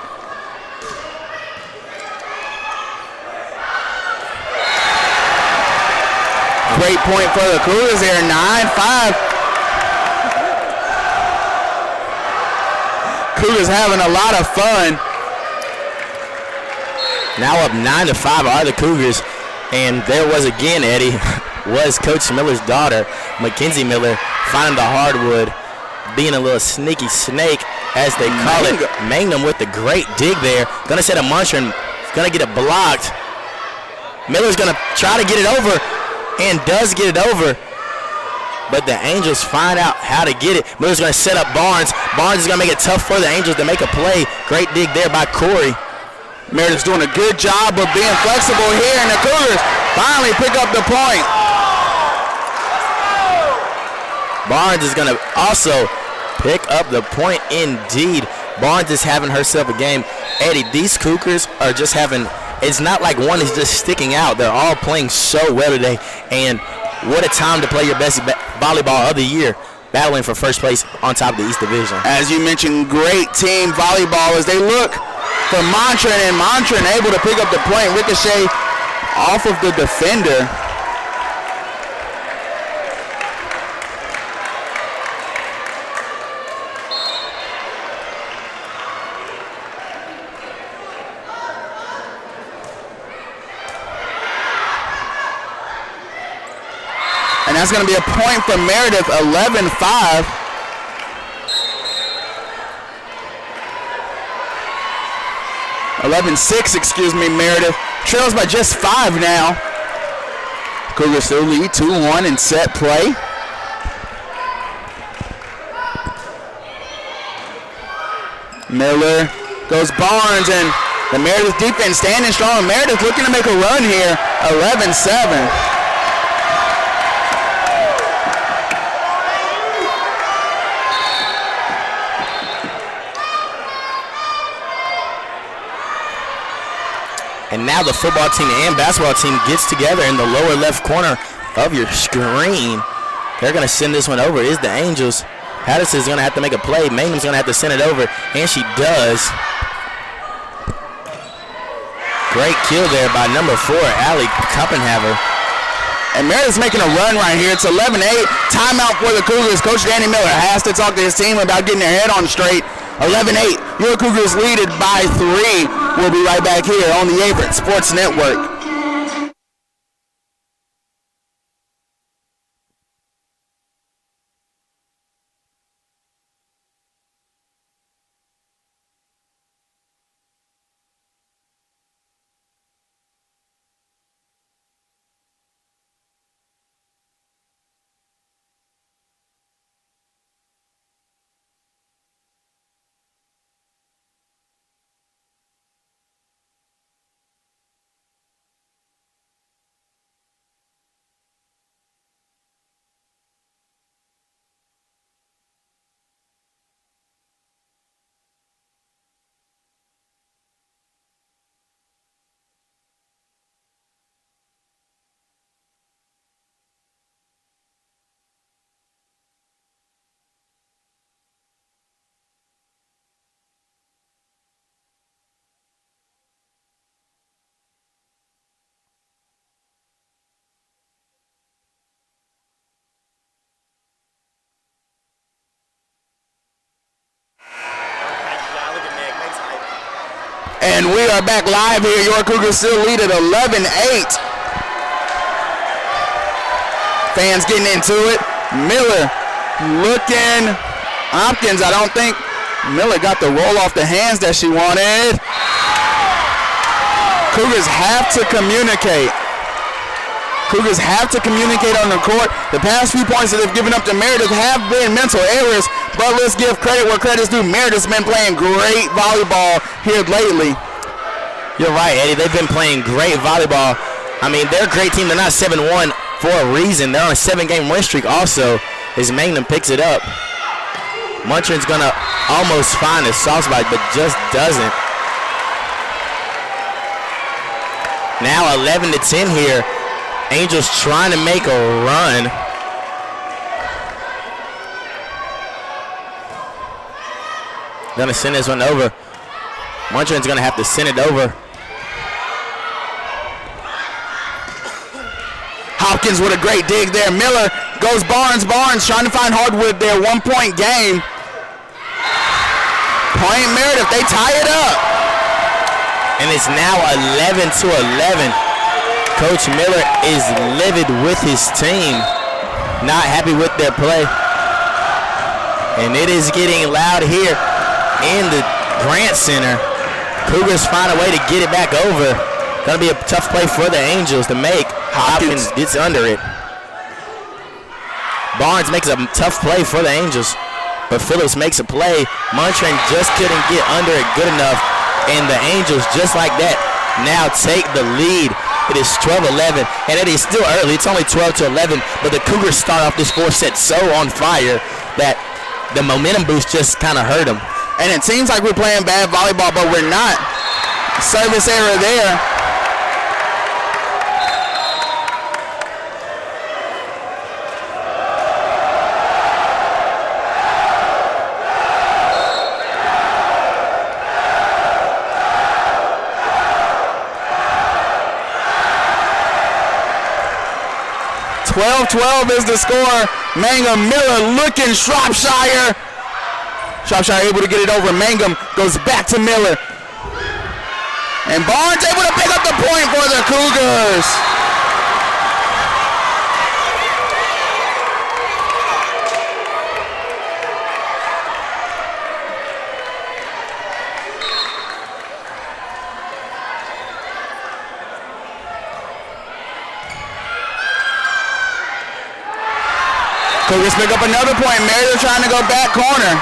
Great point for the Cougars there. 9-5. Cougars having a lot of fun. Now up 9-5 are the Cougars. And there was again, Eddie, was Coach Miller's daughter, Mackenzie Miller, finding the hardwood, being a little sneaky snake, as they call it. Mangum with the great dig there. Gonna set a Montran, gonna get it blocked. Miller's gonna try to get it over, and does get it over. But the Angels find out how to get it. Miller's gonna set up Barnes. Barnes is gonna make it tough for the Angels to make a play. Great dig there by Corey. Meredith's doing a good job of being flexible here, and the Cougars finally pick up the point. Barnes is going to also pick up the point indeed. Barnes is having herself a game. Eddie, these Cougars are just having, it's not like one is just sticking out. They're all playing so well today, and what a time to play your best volleyball of the year, battling for first place on top of the East Division. As you mentioned, great team volleyball as they look for Montran, and Montran able to pick up the point. Ricochet off of the defender. And that's going to be a point for Meredith, 11-5. Meredith trails by just 5 now. Cougars still lead 2-1 in set play. Miller goes Barnes, and the Meredith defense standing strong. Meredith looking to make a run here, 11-7. And now the football team and basketball team gets together in the lower left corner of your screen. They're going to send this one over. It's the Angels. Patterson's going to have to make a play. Mangum's going to have to send it over, and she does. Great kill there by number 4, Allie Kuppenhaver. And Meredith's making a run right here. It's 11-8. Timeout for the Cougars. Coach Danny Miller has to talk to his team about getting their head on straight. 11-8. Your Cougars lead it by 3. We'll be right back here on the Averett Sports Network. And we are back live here. Your Cougars still lead at 11-8. Fans getting into it. Miller looking. Hopkins, I don't think Miller got the roll off the hands that she wanted. Cougars have to communicate. Cougars have to communicate on the court. The past few points that they've given up to Meredith have been mental errors, but let's give credit where credit's due. Meredith's been playing great volleyball here lately. You're right, Eddie. They've been playing great volleyball. I mean, they're a great team. They're not 7-1 for a reason. They're on a 7-game win streak also as Magnum picks it up. Muntrin's going to almost find a soft spot, but just doesn't. Now 11-10 here. Angels trying to make a run. Gonna send this one over. Muntrin's gonna have to send it over. Hopkins with a great dig there. Miller goes Barnes. Barnes trying to find Hardwood there. 1-point game. Point Meredith. They tie it up. And it's now 11-11. Coach Miller is livid with his team. Not happy with their play. And it is getting loud here in the Grant Center. Cougars find a way to get it back over. Gonna be a tough play for the Angels to make. Hopkins gets under it. Barnes makes a tough play for the Angels, but Phillips makes a play. Muntrin just couldn't get under it good enough, and the Angels, just like that, now take the lead. It is 12-11, and it is still early. It's only 12-11, but the Cougars start off this fourth set so on fire that the momentum boost just kind of hurt them. And it seems like we're playing bad volleyball, but we're not. Service error there. .12 is the score. Mangum, Miller looking, Shropshire. Shropshire able to get it over. Mangum goes back to Miller. And Barnes able to pick up the point for the Cougars. Cougars pick up another point. Meredith trying to go back corner.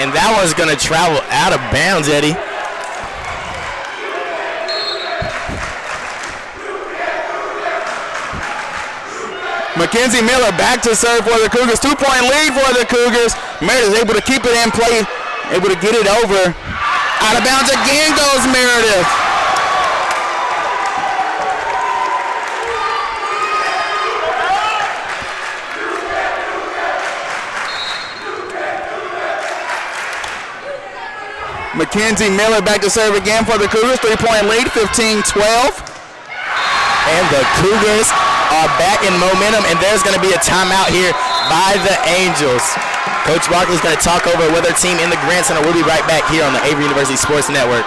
And that one's going to travel out of bounds, Eddie. Mackenzie Miller back to serve for the Cougars. 2-point lead for the Cougars. Meredith able to keep it in play. Able to get it over. Out of bounds again goes Meredith. Mackenzie Miller back to serve again for the Cougars. 3-point lead, 15-12. And the Cougars are back in momentum, and there's going to be a timeout here by the Angels. Coach Barkley's going to talk over with their team in the Grant Center. We'll be right back here on the Averett University Sports Network.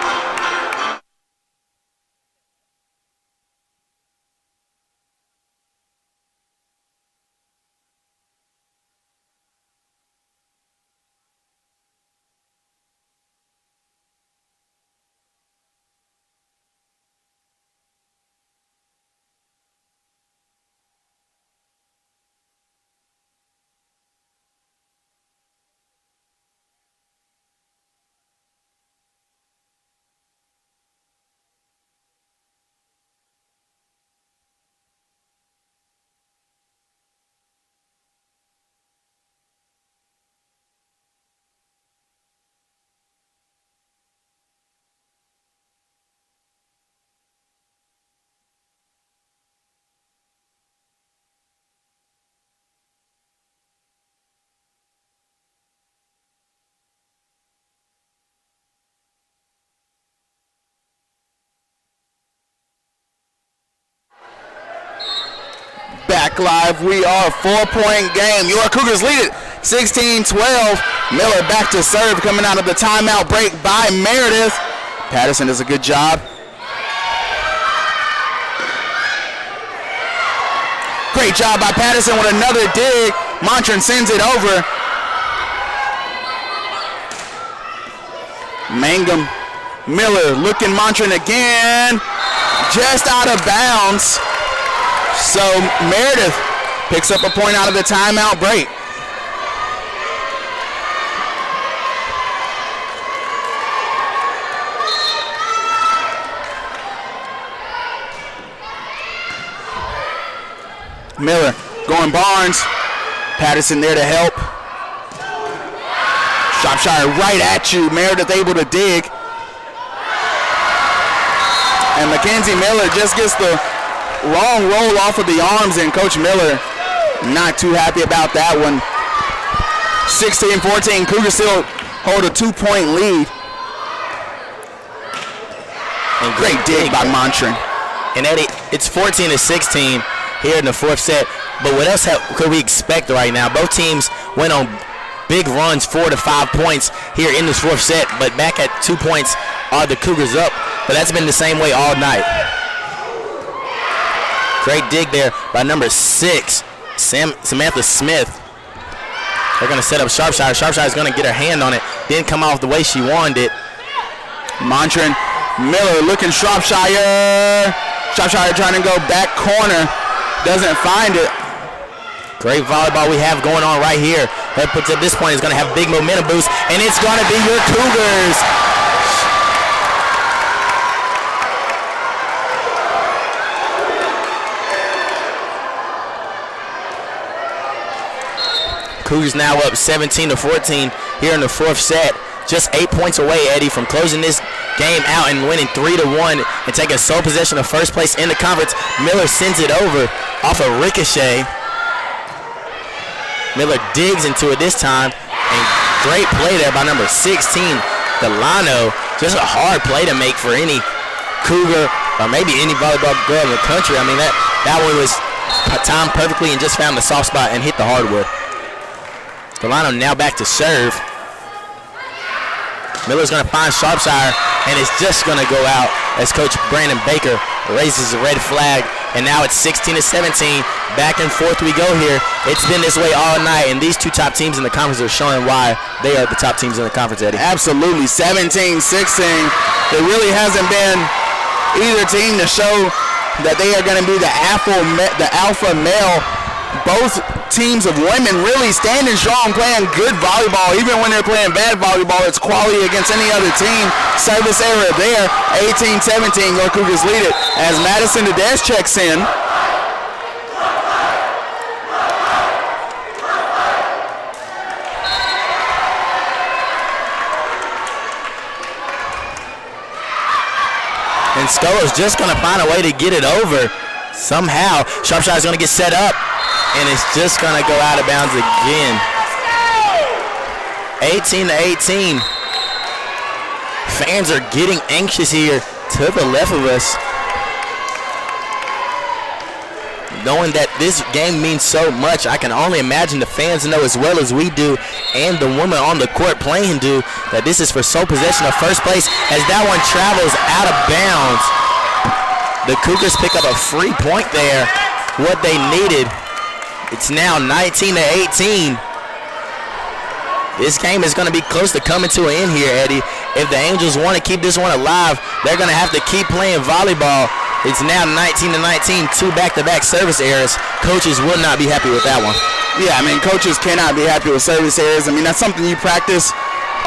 Back live, we are a 4-point game. Your Cougars lead it 16-12. Miller back to serve, coming out of the timeout break by Meredith. Patterson does a good job. Great job by Patterson with another dig. Montran sends it over. Mangum, Miller looking Montran again. Just out of bounds. So Meredith picks up a point out of the timeout break. Miller going Barnes. Patterson there to help. Shropshire right at you. Meredith able to dig. And Mackenzie Miller just gets the long roll off of the arms, and Coach Miller not too happy about that one. 16-14, Cougars still hold a 2-point lead. And great dig by Montran. And Eddie, it's 14-16 here in the fourth set. But what else could we expect right now? Both teams went on big runs, 4 to 5 points here in this fourth set. But back at 2 points are the Cougars up. But that's been the same way all night. Great dig there by number 6, Samantha Smith. They're going to set up Shropshire. Shropshire's going to get her hand on it. Didn't come off the way she wanted it. Montran, Miller looking Shropshire. Shropshire trying to go back corner. Doesn't find it. Great volleyball we have going on right here. That puts at this point is going to have big momentum boost, and it's going to be your Cougars. Cougars now up 17-14 here in the fourth set. Just 8 points away, Eddie, from closing this game out and winning 3-1 and taking sole possession of first place in the conference. Miller sends it over off a ricochet. Miller digs into it this time, and great play there by number 16, Delano. Just a hard play to make for any Cougar or maybe any volleyball girl in the country. I mean, that one was timed perfectly and just found the soft spot and hit the hardwood. Delano now back to serve. Miller's going to find Shropshire, and it's just going to go out as Coach Brandon Baker raises the red flag. And now it's 16-17. Back and forth we go here. It's been this way all night, and these two top teams in the conference are showing why they are the top teams in the conference, Eddie. Absolutely, 17-16. There really hasn't been either team to show that they are going to be the alpha male. Both teams of women really standing strong, playing good volleyball. Even when they're playing bad volleyball, it's quality against any other team. Service error there, 18-17. Your Cougars lead it as Madison Tedeschi checks in. And Scolo's just going to find a way to get it over somehow. Shropshire's going to get set up, and it's just going to go out of bounds again. 18-18. fans are getting anxious here to the left of us, knowing that this game means so much. I can only imagine the fans know as well as we do, and the women on the court playing do, that this is for sole possession of first place as that one travels out of bounds. The Cougars pick up a free point there, what they needed. It's now 19-18. This game is going to be close to coming to an end here, Eddie. If the Angels want to keep this one alive, they're going to have to keep playing volleyball. It's now 19-19, 2 back-to-back service errors. Coaches will not be happy with that one. Yeah, I mean, coaches cannot be happy with service errors. I mean, that's something you practice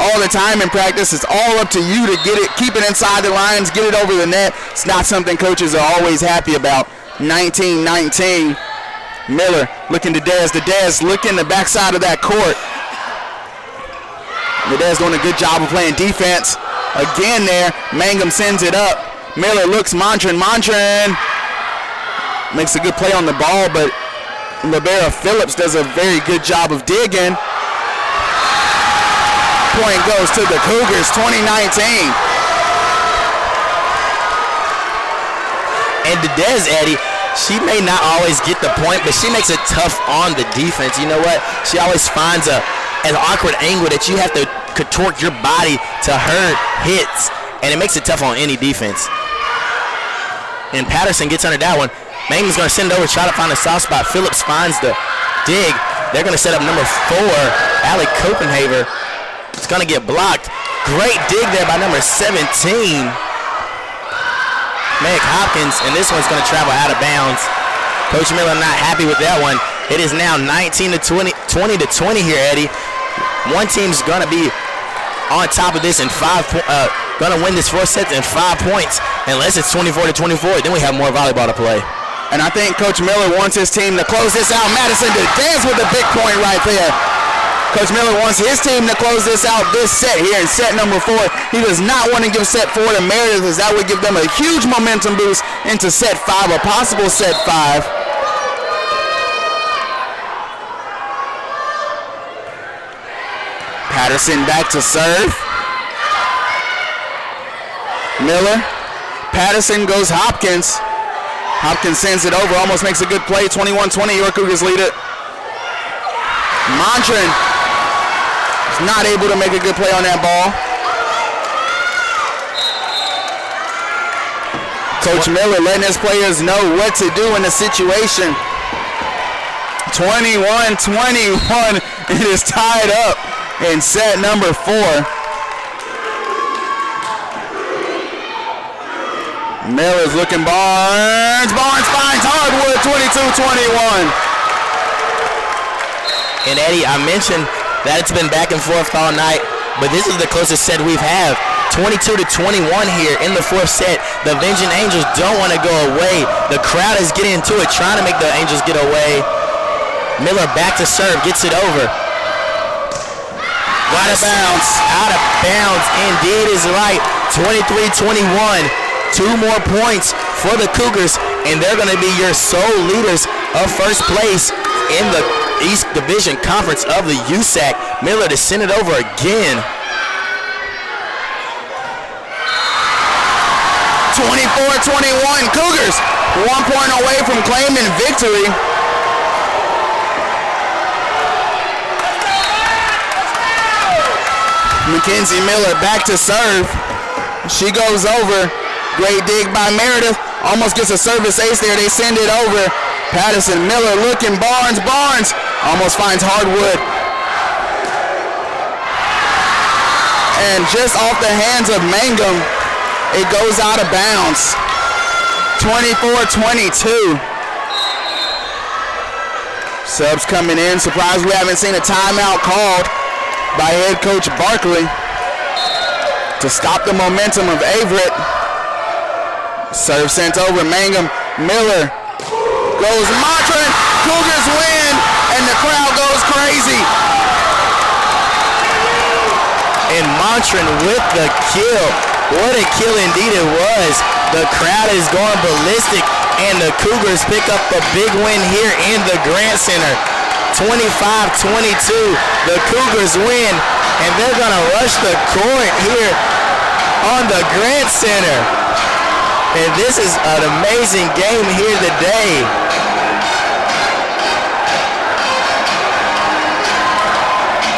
all the time in practice. It's all up to you to get it, keep it inside the lines, get it over the net. It's not something coaches are always happy about. 19-19. Miller looking to Dez. The Dez looking the backside of that court. The Dez doing a good job of playing defense. Again there, Mangum sends it up. Miller looks Montran. Montran makes a good play on the ball, but Libera Phillips does a very good job of digging. Point goes to the Cougars, 2019. And the Dez, Eddie, she may not always get the point, but she makes it tough on the defense. You know what? She always finds an awkward angle that you have to contort your body to her hits, and it makes it tough on any defense. And Patterson gets under that one. Mangum's going to send it over, try to find a soft spot. Phillips finds the dig. They're going to set up number 4, Allie Copenhaver. It's going to get blocked. Great dig there by number 17, Meg Hopkins, and this one's going to travel out of bounds. Coach Miller not happy with that one. It is now 19-20, 20-20 here, Eddie. One team's going to be on top of this in going to win this 4 sets in 5 points, unless it's 24-24. Then we have more volleyball to play. And I think Coach Miller wants his team to close this out. Madison to Dez with a big point right there. Coach Miller wants his team to close this out this set here in set number 4. He does not want to give set 4 to Meredith, as that would give them a huge momentum boost into set 5, a possible set 5. Patterson back to serve. Miller. Patterson goes Hopkins. Hopkins sends it over, almost makes a good play. 21-20, your Cougars lead it. Montran is not able to make a good play on that ball. Coach Miller letting his players know what to do in the situation. 21-21, it is tied up in set number 4. Miller's looking Barnes. Barnes finds Hardwood, 22-21. And Eddie, I mentioned that it's been back and forth all night, but this is the closest set we've had. 22-21 here in the 4th set. The Vengeance Angels don't want to go away. The crowd is getting into it, trying to make the Angels get away. Miller back to serve, gets it over. Out of bounds. Out of bounds, indeed is right. 23-21. 2 more points for the Cougars, and they're going to be your sole leaders of first place in the East Division Conference of the USAC. Miller to send it over again. 24-21, Cougars 1 point away from claiming victory. Mackenzie Miller back to serve. She goes over. Great dig by Meredith. Almost gets a service ace there. They send it over. Patterson, Miller looking. Barnes. Barnes almost finds Hardwood. And just off the hands of Mangum, it goes out of bounds. 24-22. Subs coming in. Surprised we haven't seen a timeout called by head coach Barkley to stop the momentum of Averett. Serve sent over. Mangum. Miller goes Montran. Cougars win, and the crowd goes crazy. And Montran with the kill. What a kill indeed it was. The crowd is going ballistic, and the Cougars pick up the big win here in the Grant Center. 25-22. The Cougars win, and they're going to rush the court here on the Grant Center. And this is an amazing game here today.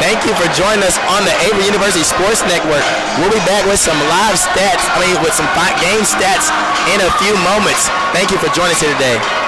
Thank you for joining us on the Averett University Sports Network. We'll be back with some live stats, with some game stats in a few moments. Thank you for joining us here today.